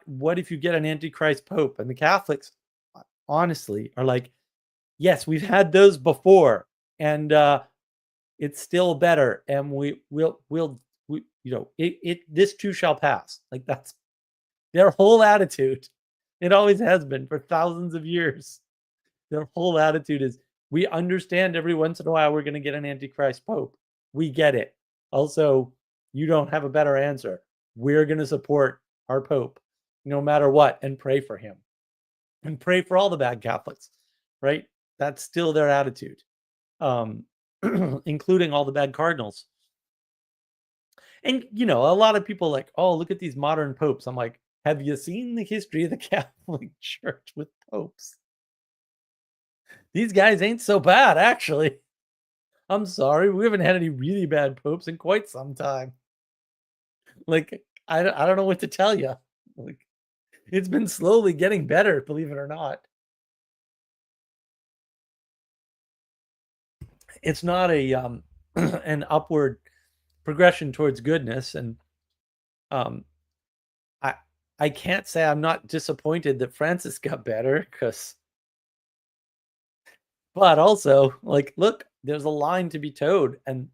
what if you get an Antichrist Pope? And the Catholics, honestly, are like, yes, we've had those before, and it's still better, and we'll this too shall pass. Like, that's their whole attitude. It always has been for thousands of years. Their whole attitude is, we understand every once in a while we're going to get an Antichrist Pope. We get it. Also, you don't have a better answer. We're going to support our Pope no matter what and pray for him and pray for all the bad Catholics, right? That's still their attitude, including all the bad cardinals. And, a lot of people like, oh, look at these modern popes. I'm like, have you seen the history of the Catholic Church with popes? These guys ain't so bad, actually. I'm sorry. We haven't had any really bad popes in quite some time. Like, I don't know what to tell you. Like, it's been slowly getting better, believe it or not. It's not a an upward progression towards goodness, and I can't say I'm not disappointed that Francis got better, but also, like, look, there's a line to be towed, and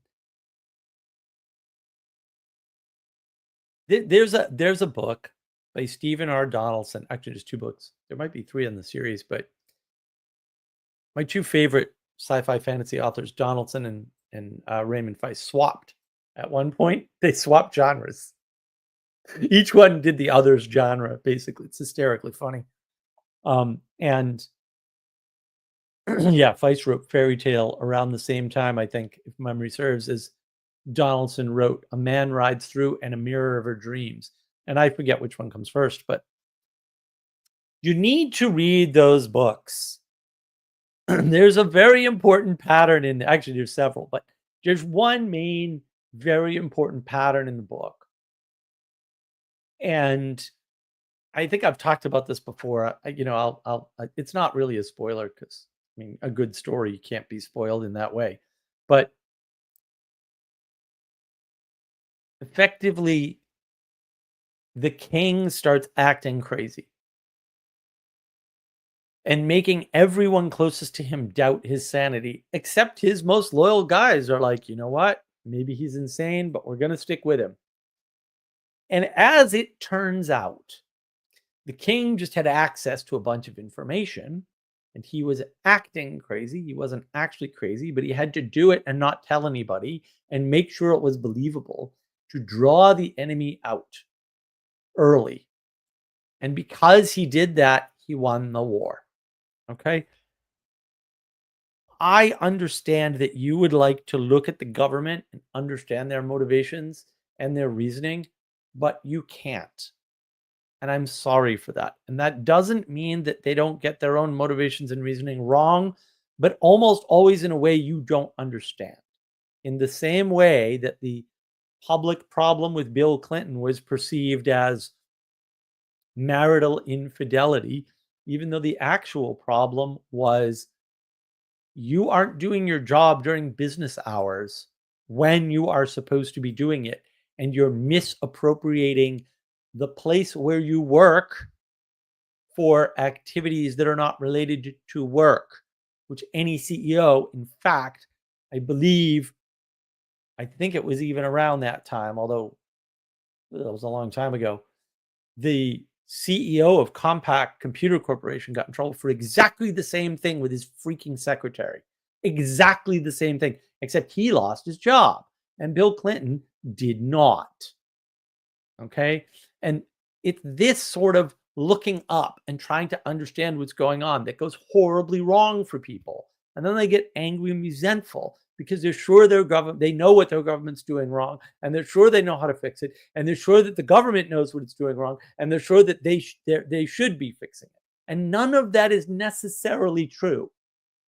there's a book by Stephen R. Donaldson. Actually, there's 2 books. There might be 3 in the series, but my 2 favorite sci-fi fantasy authors, Donaldson and Raymond Feist, swapped at one point. They swapped genres. Each one did the other's genre, basically. It's hysterically funny. And yeah, Feist wrote Fairy Tale around the same time, I think, if memory serves, as Donaldson wrote A Man Rides Through and A Mirror of Her Dreams. And I forget which one comes first, but you need to read those books. There's a very important pattern actually, there's several, but there's one main, very important pattern in the book. And I think I've talked about this before. It's not really a spoiler because, a good story can't be spoiled in that way. But effectively, the king starts acting crazy and making everyone closest to him doubt his sanity, except his most loyal guys are like, you know what? Maybe he's insane, but we're going to stick with him. And as it turns out, the king just had access to a bunch of information, and he was acting crazy. He wasn't actually crazy, but he had to do it and not tell anybody and make sure it was believable to draw the enemy out early. And because he did that, he won the war. Okay? I understand that you would like to look at the government and understand their motivations and their reasoning, but you can't. And I'm sorry for that. And that doesn't mean that they don't get their own motivations and reasoning wrong, but almost always in a way you don't understand. In the same way that the public problem with Bill Clinton was perceived as marital infidelity, even though the actual problem was you aren't doing your job during business hours when you are supposed to be doing it, and you're misappropriating the place where you work for activities that are not related to work, which any CEO, in fact, I think it was even around that time, although it was a long time ago, the CEO of Compaq Computer Corporation got in trouble for exactly the same thing with his freaking secretary. Exactly the same thing, except he lost his job and Bill Clinton did not. Okay. And it's this sort of looking up and trying to understand what's going on that goes horribly wrong for people. And then they get angry and resentful because they're sure their government, they know what their government's doing wrong, and they're sure they know how to fix it, and they're sure that the government knows what it's doing wrong, and they're sure that they should be fixing it. And none of that is necessarily true.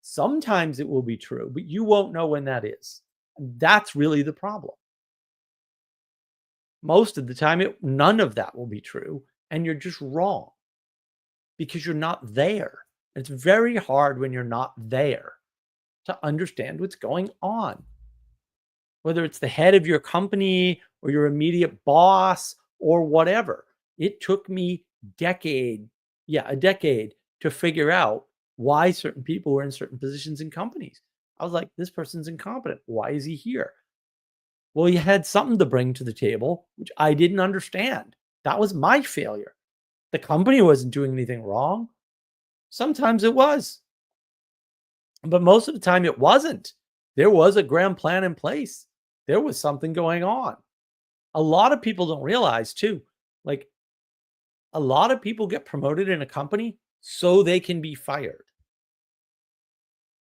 Sometimes it will be true, but you won't know when that is. That's really the problem. Most of the time, none of that will be true, and you're just wrong because you're not there. It's very hard when you're not there to understand what's going on. Whether it's the head of your company or your immediate boss or whatever. It took me a decade to figure out why certain people were in certain positions in companies. I was like, this person's incompetent. Why is he here? Well, he had something to bring to the table, which I didn't understand. That was my failure. The company wasn't doing anything wrong. Sometimes it was. But most of the time it wasn't. There was a grand plan in place. There was something going on. A lot of people don't realize too, like a lot of people get promoted in a company so they can be fired.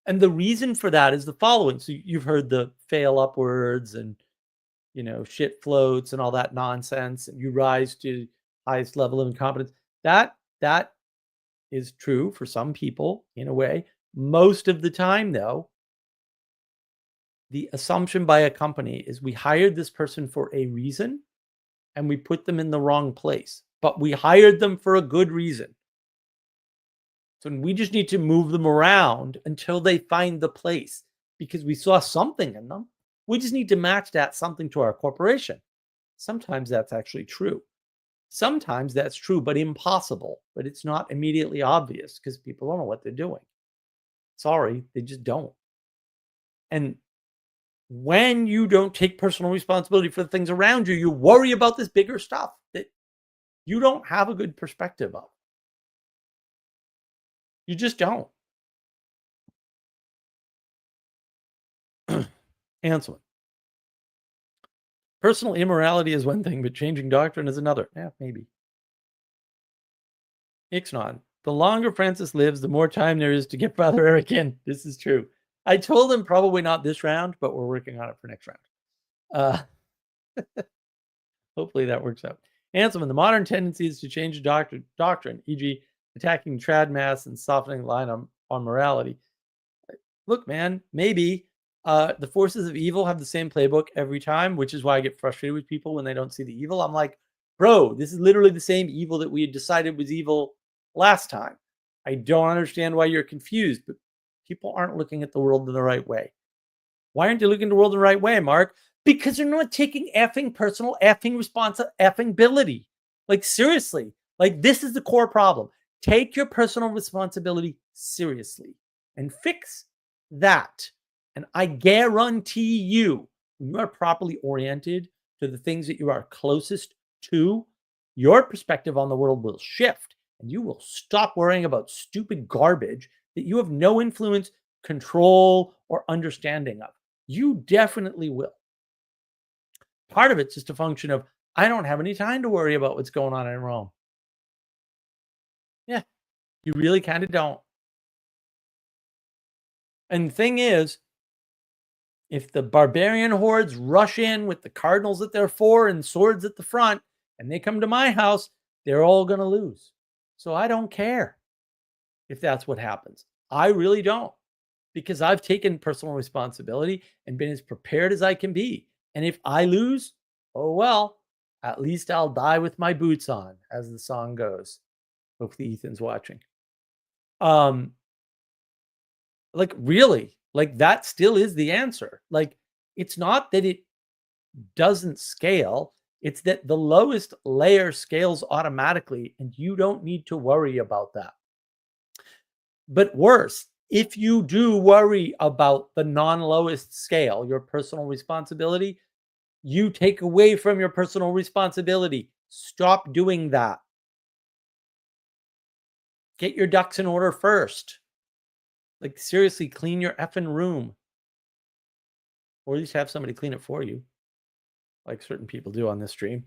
And the reason for that is the following. So you've heard the fail upwards and, shit floats and all that nonsense, and you rise to highest level of incompetence. That is true for some people in a way. Most of the time, though, the assumption by a company is we hired this person for a reason and we put them in the wrong place, but we hired them for a good reason. So we just need to move them around until they find the place because we saw something in them. We just need to match that something to our corporation. Sometimes that's actually true. Sometimes that's true, but impossible. But it's not immediately obvious because people don't know what they're doing. Sorry, they just don't. And when you don't take personal responsibility for the things around you, you worry about this bigger stuff that you don't have a good perspective of. You just don't. Answer. Personal immorality is one thing, but changing doctrine is another. Yeah, maybe. Ixnon. The longer Francis lives, the more time there is to get Father Eric in. This is true. I told him probably not this round, but we're working on it for next round. Hopefully that works out. Hanselman, the modern tendency is to change the doctrine, e.g., attacking trad mass and softening the line on morality. Look, man, maybe the forces of evil have the same playbook every time, which is why I get frustrated with people when they don't see the evil. I'm like, bro, this is literally the same evil that we had decided was evil last time. I don't understand why you're confused, but people aren't looking at the world in the right way. Why aren't they looking at the world in the right way, Mark? Because they're not taking effing personal effing responsibility. Like, seriously, like this is the core problem. Take your personal responsibility seriously and fix that. And I guarantee you, when you are properly oriented to the things that you are closest to, your perspective on the world will shift and you will stop worrying about stupid garbage that you have no influence, control, or understanding of. You definitely will. Part of it's just a function of, I don't have any time to worry about what's going on in Rome. Yeah, you really kind of don't. And the thing is, if the barbarian hordes rush in with the cardinals at their fore and swords at the front, and they come to my house, they're all going to lose. So I don't care if that's what happens. I really don't, because I've taken personal responsibility and been as prepared as I can be. And if I lose, oh well, at least I'll die with my boots on, as the song goes. Hopefully Ethan's watching. Like really, like that still is the answer. Like it's not that it doesn't scale, it's that the lowest layer scales automatically and you don't need to worry about that. But worse, if you do worry about the non-lowest scale, your personal responsibility, you take away from your personal responsibility. Stop doing that. Get your ducks in order first. Like seriously, clean your effing room. Or at least have somebody clean it for you. like certain people do on this stream.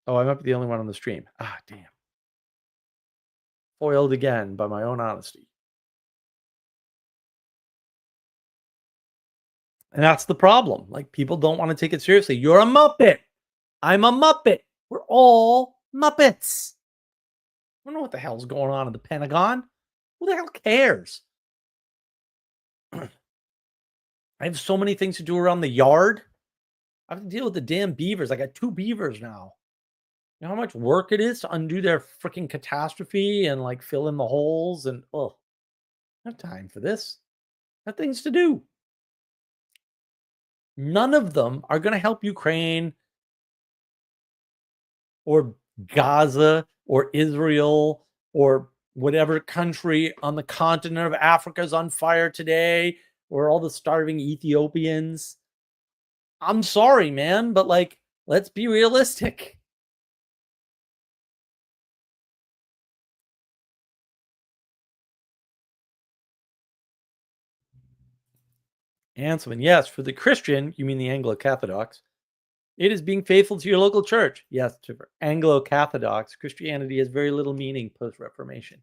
Oh, I might be the only one on the stream. Ah, damn. Foiled again by my own honesty. And that's the problem. Like, people don't want to take it seriously. You're a Muppet. I'm a Muppet. We're all Muppets. I don't know what the hell's going on in the Pentagon. Who the hell cares? I have so many things to do around the yard. I have to deal with the damn beavers. I got 2 beavers now. You know how much work it is to undo their freaking catastrophe and like fill in the holes and oh, I have time for this. I have things to do. None of them are going to help Ukraine or Gaza or Israel or whatever country on the continent of Africa is on fire today, or all the starving Ethiopians. I'm sorry, man, but like, let's be realistic. Answerman, yes, for the Christian, you mean the Anglo-Catholics, it is being faithful to your local church. Yes, to Anglo-Catholics, Christianity has very little meaning post-Reformation.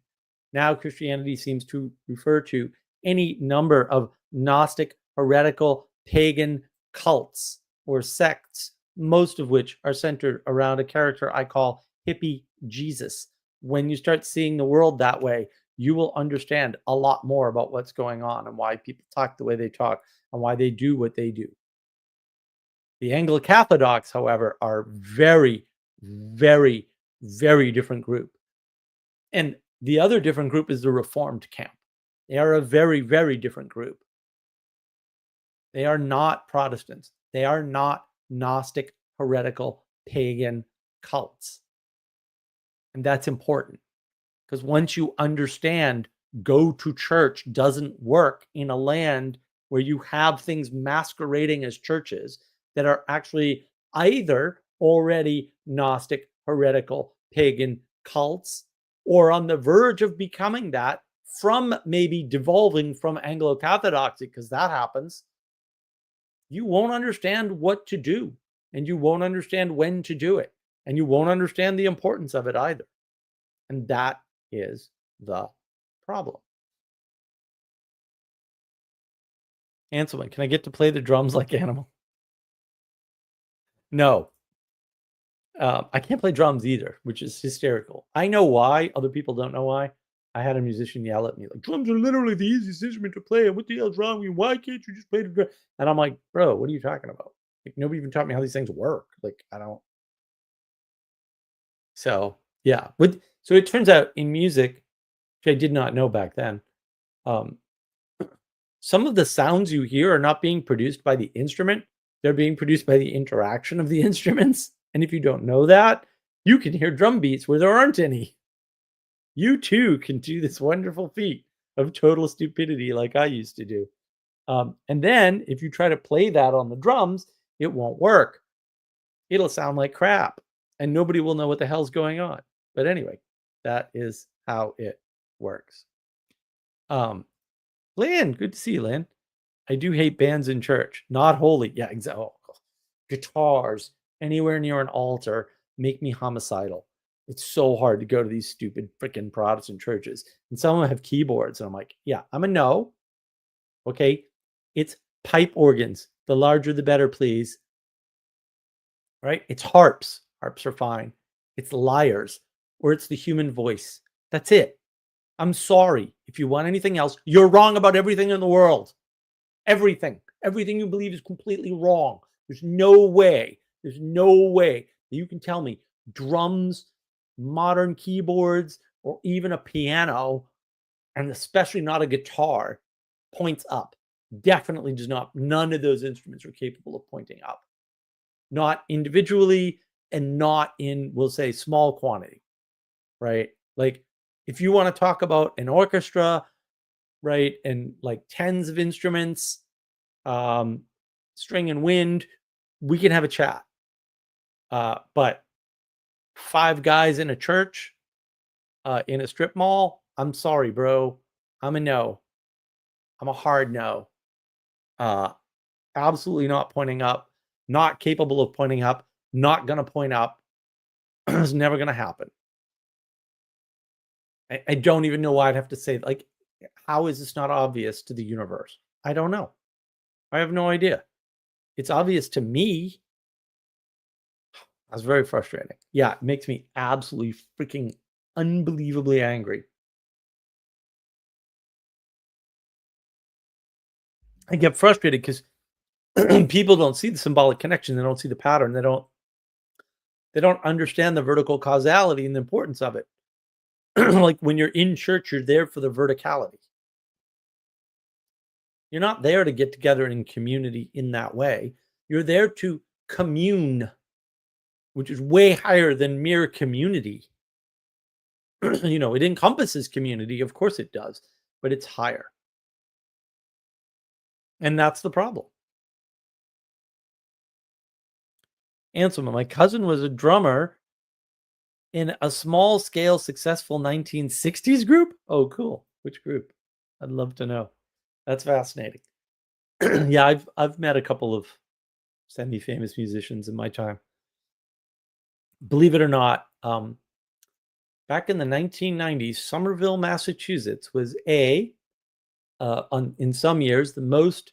Now Christianity seems to refer to any number of Gnostic, heretical, pagan cults or sects, most of which are centered around a character I call hippie Jesus. When you start seeing the world that way, you will understand a lot more about what's going on and why people talk the way they talk and why they do what they do. The Anglo-Catholics, however, are very, very, very different group. And the other different group is the Reformed camp. They are a very, very different group. They are not Protestants. They are not Gnostic, heretical, pagan cults. And that's important because once you understand go to church doesn't work in a land where you have things masquerading as churches that are actually either already Gnostic, heretical, pagan cults or on the verge of becoming that from maybe devolving from Anglo-Catholicism, because that happens, you won't understand what to do and you won't understand when to do it and you won't understand the importance of it either. And that is the problem. Anselman, can I get to play the drums like Animal? No. I can't play drums either, which is hysterical. I know why. Other people don't know why. I had a musician yell at me like, drums are literally the easiest instrument to play. What the hell's wrong with you? Why can't you just play the drum? And I'm like, bro, what are you talking about? Like, nobody even taught me how these things work. Like, I don't. So, yeah. So it turns out in music, which I did not know back then, some of the sounds you hear are not being produced by the instrument. They're being produced by the interaction of the instruments. And if you don't know that, you can hear drum beats where there aren't any. You too can do this wonderful feat of total stupidity like I used to do. And then if you try to play that on the drums, it won't work. It'll sound like crap and nobody will know what the hell's going on. But anyway, that is how it works. Lynn, good to see you, Lynn. I do hate bands in church. Not holy. Yeah, exactly. Oh, guitars anywhere near an altar make me homicidal. It's so hard to go to these stupid freaking Protestant churches. And some of them have keyboards. And I'm like, yeah, I'm a no. Okay. It's pipe organs. The larger, the better, please. Right? It's harps. Harps are fine. It's lyres or it's the human voice. That's it. I'm sorry. If you want anything else, you're wrong about everything in the world. Everything. Everything you believe is completely wrong. There's no way that you can tell me drums, modern keyboards, or even a piano, and especially not a guitar, points up. Definitely does not. None of those instruments are capable of pointing up. Not individually and not in, we'll say, small quantity, right? Like, if you want to talk about an orchestra, right, and like tens of instruments, string and wind, we can have a chat. But 5 guys in a church, in a strip mall, I'm sorry, bro. I'm a no. I'm a hard no. Absolutely not pointing up. not capable of pointing up, not going to point up. It's never going to happen. I don't even know why I'd have to say, like, how is this not obvious to the universe? I don't know. I have no idea. It's obvious to me. That's very frustrating. Yeah, it makes me absolutely freaking unbelievably angry. I get frustrated because people don't see the symbolic connection. They don't see the pattern. They don't understand the vertical causality and the importance of it. Like when you're in church, you're there for the verticality. You're not there to get together in community in that way. You're there to commune, which is way higher than mere community. It encompasses community. Of course it does, but it's higher. And that's the problem. Anselm, my cousin was a drummer in a small scale successful 1960s group. Oh, cool. Which group? I'd love to know. That's fascinating. Yeah, I've met a couple of semi-famous musicians in my time. Believe it or not, back in the 1990s, Somerville, Massachusetts was in some years the most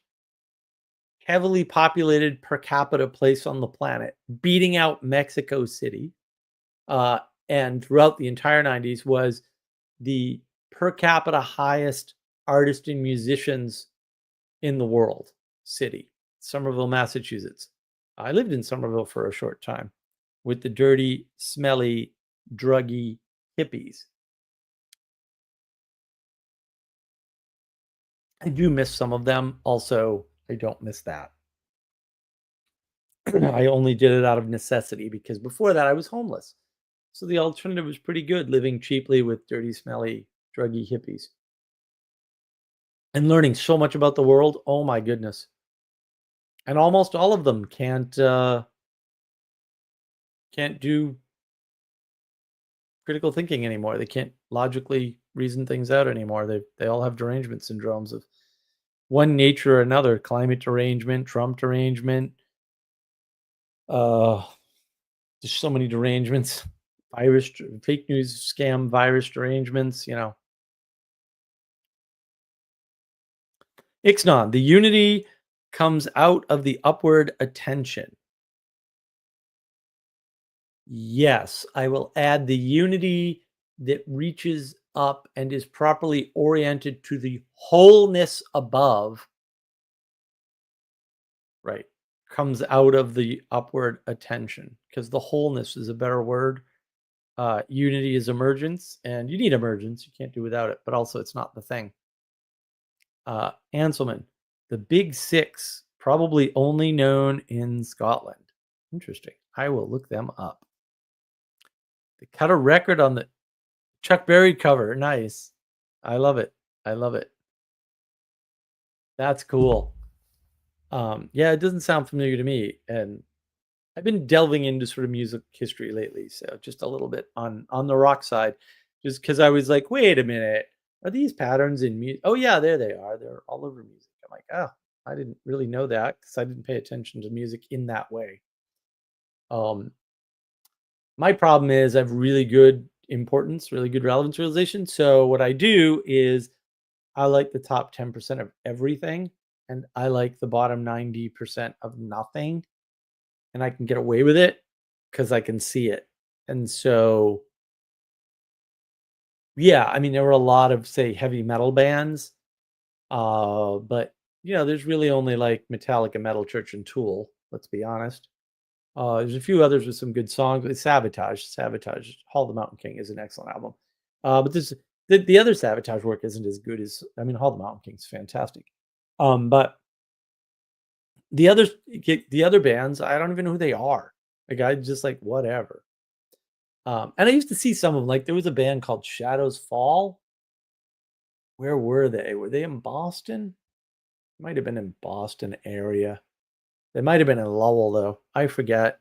heavily populated per capita place on the planet, beating out Mexico City. And throughout the entire 90s was the per capita highest artists and musicians in the world city, Somerville, Massachusetts. I lived in Somerville for a short time with the dirty, smelly, druggy hippies. I do miss some of them. Also, I don't miss that. I only did it out of necessity because before that I was homeless. So the alternative was pretty good, living cheaply with dirty, smelly, druggy hippies. And learning so much about the world. Oh my goodness. And almost all of them can't do critical thinking anymore. They can't logically reason things out anymore. They all have derangement syndromes of one nature or another. Climate derangement, Trump derangement. There's so many derangements. Virus, fake news, scam, virus derangements, Ixnon, the unity comes out of the upward attention. Yes, I will add the unity that reaches up and is properly oriented to the wholeness above. Right. Comes out of the upward attention because the wholeness is a better word. Unity is emergence, and you need emergence. You can't do without it, but also it's not the thing. Anselman, the Big Six, probably only known in Scotland. Interesting. I will look them up. They cut a record on the Chuck Berry cover. Nice. I love it. I love it. That's cool. Yeah, it doesn't sound familiar to me. And I've been delving into sort of music history lately. So just a little bit on the rock side, just because I was like, wait a minute. Are these patterns in music? Oh, yeah, there they are. They're all over music. I'm like, oh, I didn't really know that because I didn't pay attention to music in that way. My problem is I have really good importance, really good relevance realization. So what I do is I like the top 10% of everything, and I like the bottom 90% of nothing, and I can get away with it because I can see it. And so, yeah, I mean, there were a lot of, say, heavy metal bands, but there's really only like Metallica, Metal Church, and Tool. Let's be honest. There's a few others with some good songs. But Sabotage, Hall the Mountain King is an excellent album. But this the other Sabotage work isn't as good as Hall the Mountain King is fantastic. But the other bands, I don't even know who they are. Like I just like whatever. And I used to see some of them. Like there was a band called Shadows Fall. Where were they? Were they in Boston? Might have been in Boston area. They might have been in Lowell though. I forget.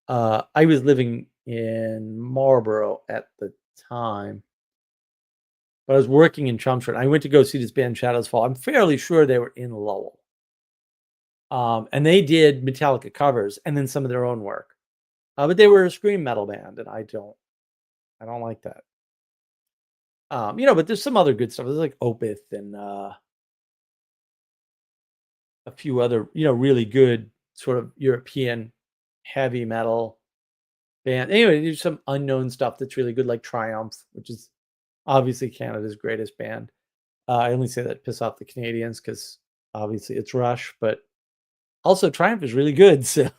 I was living in Marlborough at the time, but I was working in Chelmsford. I went to go see this band Shadows Fall. I'm fairly sure they were in Lowell. And they did Metallica covers and then some of their own work. But they were a scream metal band, and I don't like that. But there's some other good stuff. There's like Opeth and a few other, really good sort of European heavy metal band. Anyway, there's some unknown stuff that's really good, like Triumph, which is obviously Canada's greatest band. I only say that to piss off the Canadians because obviously it's Rush, but also Triumph is really good. So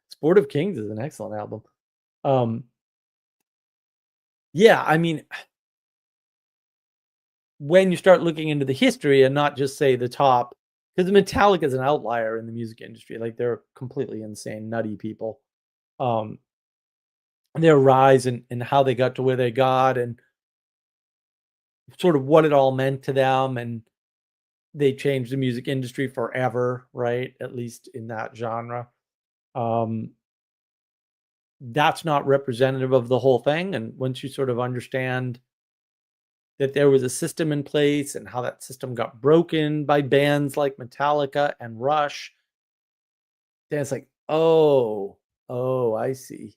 Sport of Kings is an excellent album. Yeah, I mean, when you start looking into the history and not just say the top, because Metallica is an outlier in the music industry. Like they're completely insane, nutty people. Their rise and how they got to where they got and sort of what it all meant to them. And they changed the music industry forever, right? At least in that genre. That's not representative of the whole thing. And once you sort of understand that there was a system in place and how that system got broken by bands like Metallica and Rush, then it's like, oh, I see.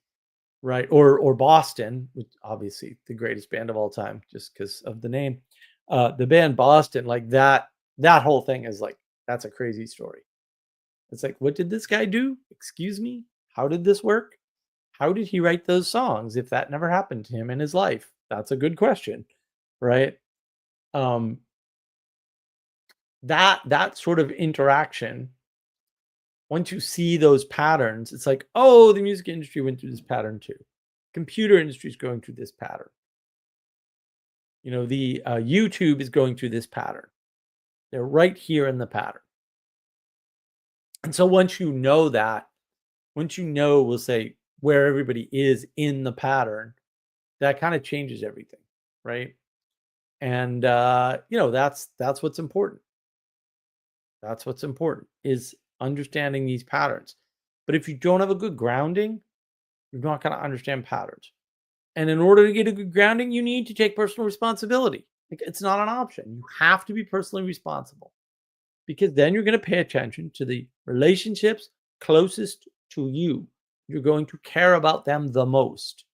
Right. Or Boston, which obviously the greatest band of all time, just because of the name. The band Boston, like that whole thing is like, that's a crazy story. It's like, what did this guy do? Excuse me? How did this work? How did he write those songs if that never happened to him in his life? That's a good question, right? That sort of interaction, once you see those patterns, it's like, oh, the music industry went through this pattern too. Computer industry is going through this pattern. The YouTube is going through this pattern. They're right here in the pattern. And so once you know that, we'll say, where everybody is in the pattern, that kind of changes everything, right? And that's what's important. That's what's important, is understanding these patterns. But if you don't have a good grounding, you're not going to understand patterns. And in order to get a good grounding, you need to take personal responsibility. Like, it's not an option. You have to be personally responsible, because then you're going to pay attention to the relationships closest to you. You're going to care about them the most.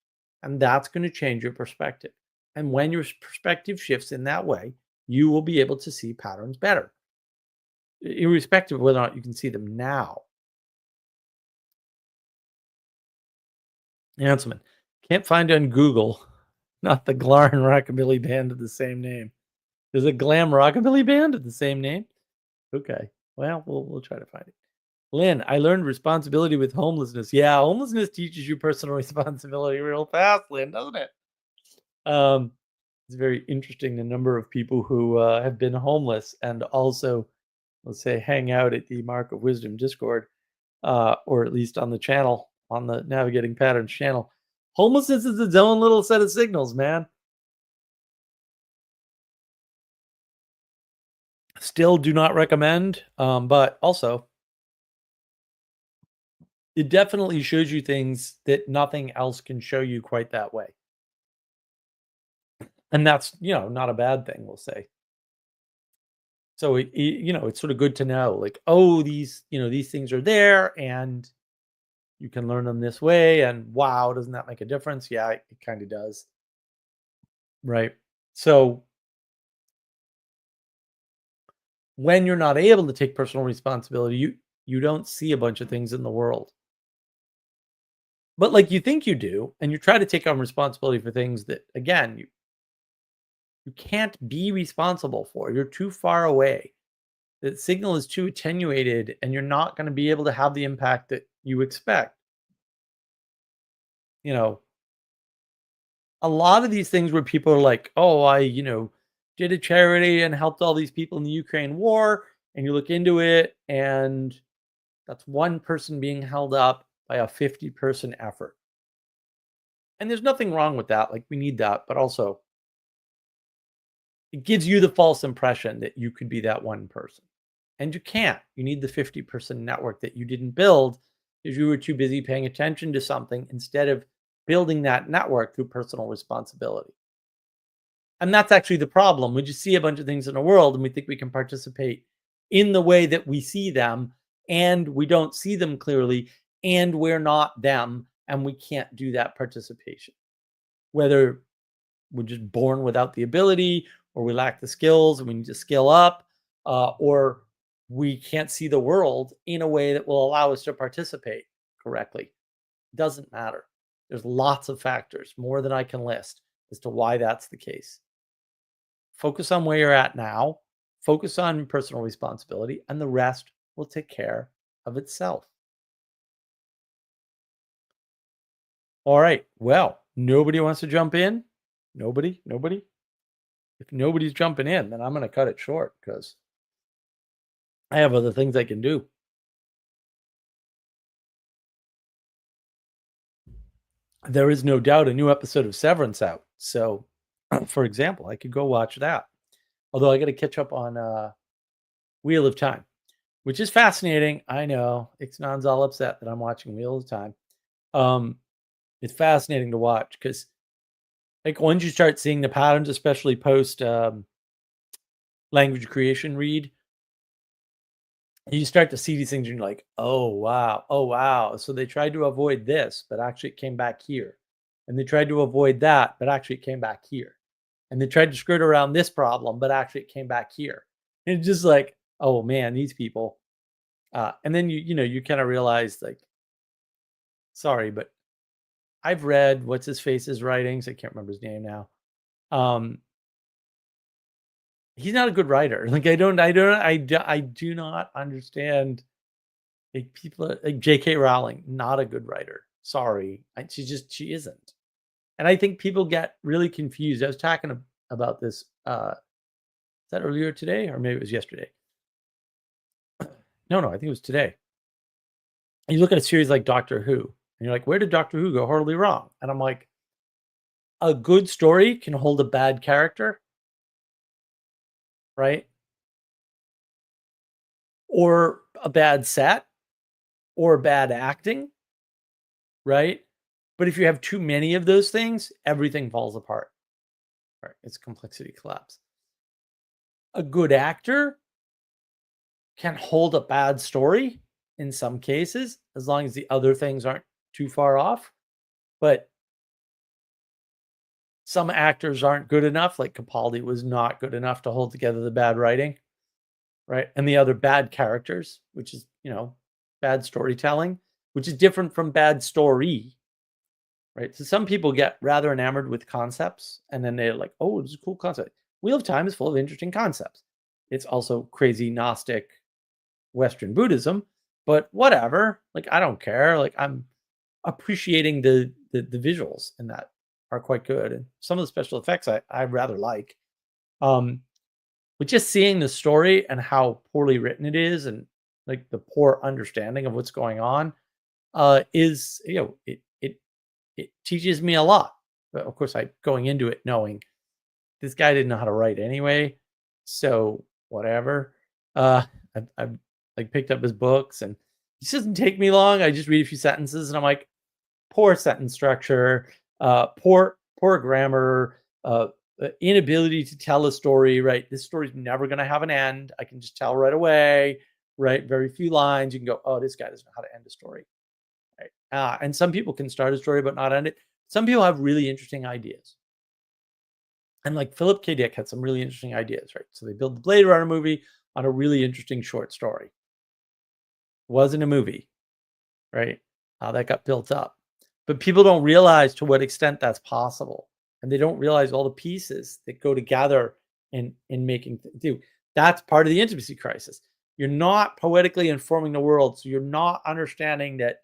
And that's going to change your perspective. And when your perspective shifts in that way, you will be able to see patterns better, irrespective of whether or not you can see them now. Hanselman, can't find on Google, not the Glarn Rockabilly Band of the same name. There's a glam rockabilly band of the same name? Okay. Well, we'll try to find it. Lynn, I learned responsibility with homelessness. Yeah, homelessness teaches you personal responsibility real fast, Lynn, doesn't it? It's very interesting, the number of people who have been homeless and also, let's say, hang out at the Mark of Wisdom Discord, or at least on the channel, on the Navigating Patterns channel. Homelessness is its own little set of signals, man. Still do not recommend, but also it definitely shows you things that nothing else can show you quite that way. And that's, not a bad thing, we'll say. So it's sort of good to know, like, oh, these things are there and you can learn them this way. And wow, doesn't that make a difference? Yeah, it kind of does. Right. So when you're not able to take personal responsibility, you don't see a bunch of things in the world. But like you think you do, and you try to take on responsibility for things that, again, you can't be responsible for. You're too far away. The signal is too attenuated, and you're not going to be able to have the impact that you expect. A lot of these things where people are like, oh, I, did a charity and helped all these people in the Ukraine war, and you look into it, and that's one person being held up by a 50-person effort. And there's nothing wrong with that. Like, we need that, but also it gives you the false impression that you could be that one person. And you can't. You need the 50-person network that you didn't build because you were too busy paying attention to something instead of building that network through personal responsibility. And that's actually the problem. We just see a bunch of things in the world and we think we can participate in the way that we see them and we don't see them clearly, and we're not them, and we can't do that participation. Whether we're just born without the ability, or we lack the skills and we need to skill up, or we can't see the world in a way that will allow us to participate correctly. Doesn't matter. There's lots of factors, more than I can list, as to why that's the case. Focus on where you're at now, focus on personal responsibility, and the rest will take care of itself. All right. Well, nobody wants to jump in? Nobody? If nobody's jumping in, then I'm going to cut it short because I have other things I can do. There is no doubt a new episode of Severance out. So, for example, I could go watch that. Although I got to catch up on Wheel of Time, which is fascinating. I know Ixnan's all upset that I'm watching Wheel of Time. It's fascinating to watch because, like, once you start seeing the patterns, especially post language creation read, you start to see these things and you're like, oh wow. So they tried to avoid this, but actually it came back here. And they tried to avoid that, but actually it came back here. And they tried to skirt around this problem, but actually it came back here. And it's just like, oh man, these people. And then you kind of realize, like, sorry, but I've read what's his face's writings. I can't remember his name now. He's not a good writer. Like, I do not understand. Like, people like J.K. Rowling, not a good writer. Sorry, she isn't. And I think people get really confused. I was talking about this. Is that earlier today, or maybe it was yesterday? No, I think it was today. You look at a series like Doctor Who, and you're like, where did Doctor Who go horribly wrong? And I'm like, a good story can hold a bad character, right? Or a bad set, or bad acting, right? But if you have too many of those things, everything falls apart. Right? It's complexity collapse. A good actor can hold a bad story in some cases, as long as the other things aren't too far off. But some actors aren't good enough, like Capaldi was not good enough to hold together the bad writing, right? And the other bad characters, which is, bad storytelling, which is different from bad story, right? So some people get rather enamored with concepts, and then they're like, oh, this is a cool concept. Wheel of Time is full of interesting concepts. It's also crazy Gnostic Western Buddhism, but whatever. Like, I don't care. Like, I'm appreciating the visuals in that are quite good, and some of the special effects I rather like. But just seeing the story and how poorly written it is, and like the poor understanding of what's going on, is it teaches me a lot. But of course, going into it knowing this guy didn't know how to write anyway, so whatever. I've like picked up his books, and it doesn't take me long. I just read a few sentences, and I'm like, poor sentence structure, poor grammar, inability to tell a story. Right, this story's never going to have an end. I can just tell right away. Right, very few lines. You can go, oh, this guy doesn't know how to end a story. Right, and some people can start a story but not end it. Some people have really interesting ideas. And like Philip K. Dick had some really interesting ideas, right? So they built the Blade Runner movie on a really interesting short story. Wasn't a movie, right? How that got built up. But people don't realize to what extent that's possible. And they don't realize all the pieces that go together in making do. That's part of the intimacy crisis. You're not poetically informing the world, so you're not understanding that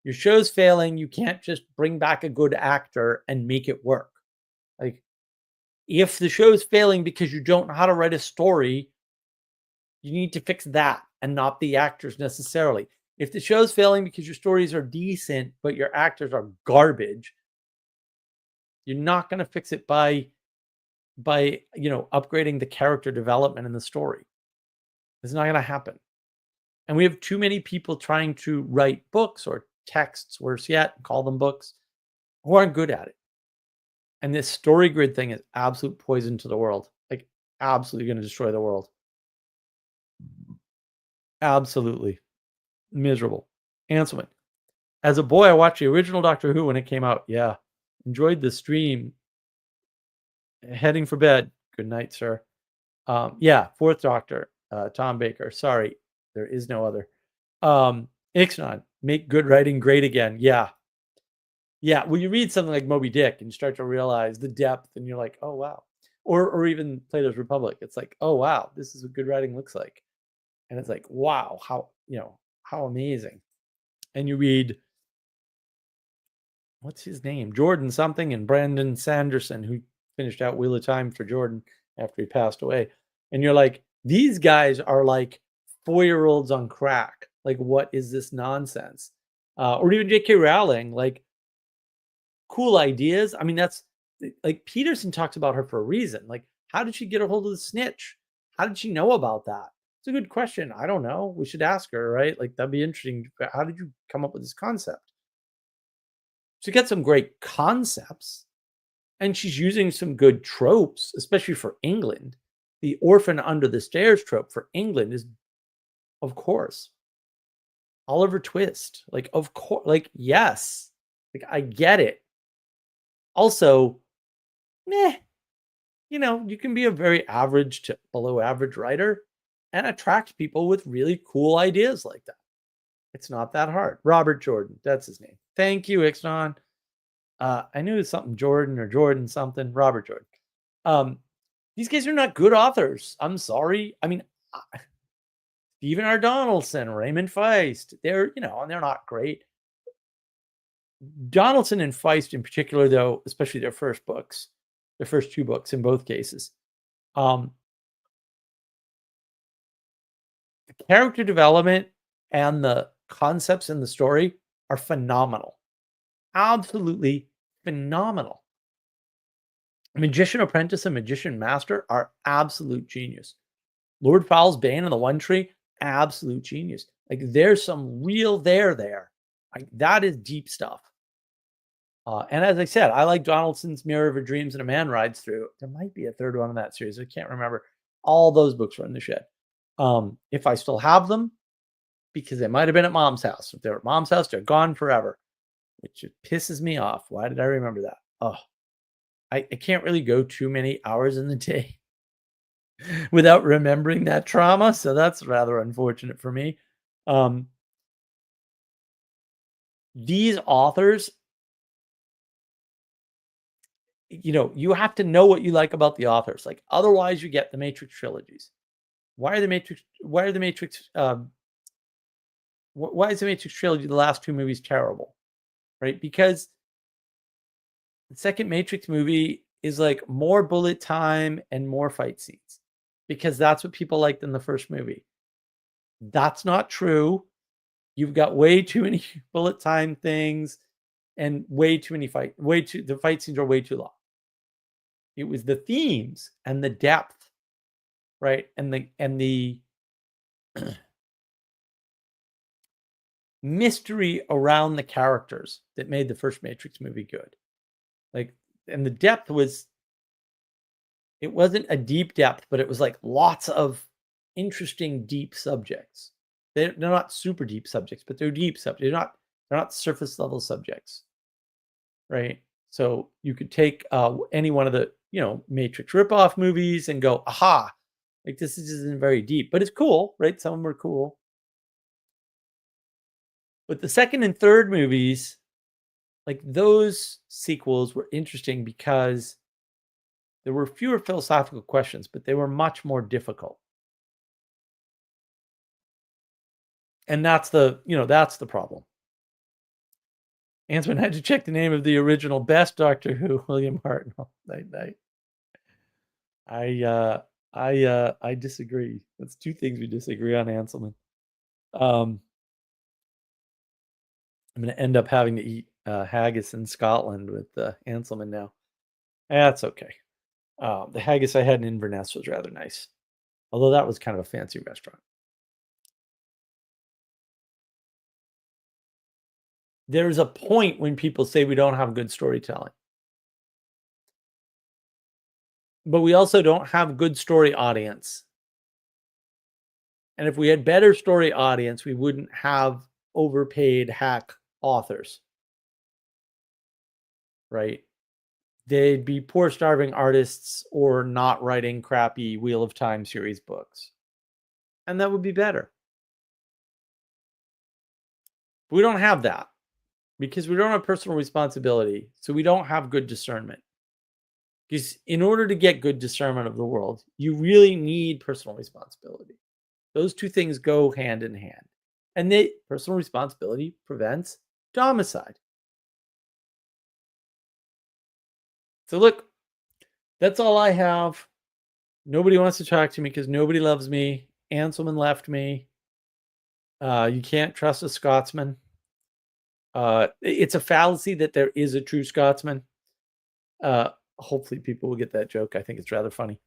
your show's failing. You can't just bring back a good actor and make it work. Like, if the show's failing because you don't know how to write a story, you need to fix that and not the actors necessarily. If the show's failing because your stories are decent, but your actors are garbage, you're not going to fix it by upgrading the character development in the story. It's not going to happen. And we have too many people trying to write books or texts, worse yet, call them books, who aren't good at it. And this story grid thing is absolute poison to the world. Like, absolutely going to destroy the world. Absolutely. Miserable. Hanselman. As a boy, I watched the original Doctor Who when it came out. Yeah. Enjoyed the stream. Heading for bed. Good night, sir. Yeah, Fourth Doctor, Tom Baker. Sorry, there is no other. Ixnay, make good writing great again. Yeah. Yeah, when you read something like Moby Dick and you start to realize the depth and you're like, oh, wow. Or even Plato's Republic. It's like, oh, wow, this is what good writing looks like. And it's like, wow, how amazing. And you read, what's his name? Jordan something and Brandon Sanderson, who finished out Wheel of Time for Jordan after he passed away. And you're like, these guys are like 4-year-olds on crack. Like, what is this nonsense? Or even J.K. Rowling, like, cool ideas. I mean, that's like Peterson talks about her for a reason. Like, how did she get a hold of the snitch? How did she know about that? It's a good question. I don't know. We should ask her, right? Like, that'd be interesting. How did you come up with this concept? She got some great concepts and she's using some good tropes, especially for England. The orphan under the stairs trope for England is, of course, Oliver Twist. Like, of course, like, yes, like, I get it. Also, meh, you can be a very average to below average writer and attract people with really cool ideas like that. It's not that hard. Robert Jordan, that's his name. Thank you, Ixnay. I knew it was something Jordan or Jordan something. Robert Jordan. These guys are not good authors. I'm sorry. I mean, Stephen R. Donaldson, Raymond Feist, they're not great. Donaldson and Feist in particular, though, especially their first two books in both cases. The character development and the concepts in the story are phenomenal. Absolutely phenomenal. Magician Apprentice and Magician Master are absolute genius. Lord Fowl's Bane and the One Tree, absolute genius. Like, there's some real there. Like, that is deep stuff. And as I said, I like Donaldson's Mirror of Her Dreams and A Man Rides Through. There might be a third one in that series. I can't remember. All those books were in the shed. If I still have them, because they might have been at Mom's house. If they're at Mom's house, they're gone forever, which pisses me off. Why did I remember that? Oh, I can't really go too many hours in the day without remembering that trauma. So that's rather unfortunate for me. These authors, you have to know what you like about the authors. Like, otherwise you get the Matrix trilogies. Why is the Matrix trilogy, the last two movies, terrible? Right? Because the second Matrix movie is like more bullet time and more fight scenes, because that's what people liked in the first movie. That's not true. You've got way too many bullet time things and way too many the fight scenes are way too long. It was the themes and the depth, right? And the mystery around the characters that made the first Matrix movie good. Like, and the depth it wasn't a deep depth, but it was like lots of interesting deep subjects. They're not super deep subjects, but they're deep subjects. They're not surface level subjects, right? So you could take any one of the Matrix ripoff movies and go, aha, like, this isn't very deep, but it's cool, right? Some of them are cool. But the second and third movies, like, those sequels were interesting because there were fewer philosophical questions, but they were much more difficult. And that's the problem. Ansman had to check the name of the original best Doctor Who, William Hartnell. I disagree. That's two things we disagree on, Anselman. I'm going to end up having to eat haggis in Scotland with Anselman now. That's okay. The haggis I had in Inverness was rather nice, although that was kind of a fancy restaurant. There's a point when people say we don't have good storytelling. But we also don't have good story audience. And if we had better story audience, we wouldn't have overpaid hack authors, right? They'd be poor, starving artists or not writing crappy Wheel of Time series books. And that would be better. We don't have that because we don't have personal responsibility. So we don't have good discernment. Because in order to get good discernment of the world, you really need personal responsibility. Those two things go hand in hand. And personal responsibility prevents domicide. So look, that's all I have. Nobody wants to talk to me because nobody loves me. Anselman left me. You can't trust a Scotsman. It's a fallacy that there is a true Scotsman. Hopefully people will get that joke. I think it's rather funny.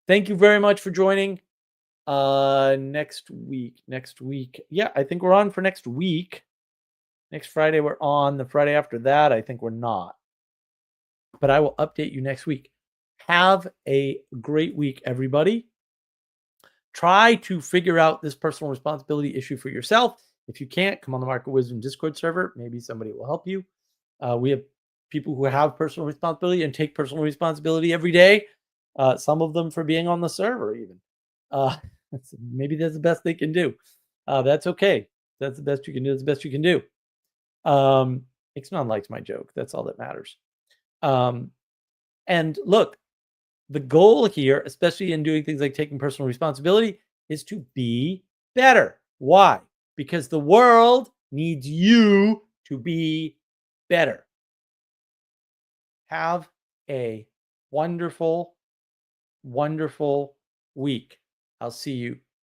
Thank you very much for joining. Next week. Yeah, I think we're on for next week. Next Friday we're on. The Friday after that, I think we're not. But I will update you next week. Have a great week, everybody. Try to figure out this personal responsibility issue for yourself. If you can't, come on the Market Wisdom Discord server. Maybe somebody will help you. We have people who have personal responsibility and take personal responsibility every day. Some of them for being on the server even. Maybe that's the best they can do. That's okay. That's the best you can do. That's the best you can do. Ixnaan likes my joke. That's all that matters. And look, the goal here, especially in doing things like taking personal responsibility, is to be better. Why? Because the world needs you to be better. Have a wonderful, wonderful week. I'll see you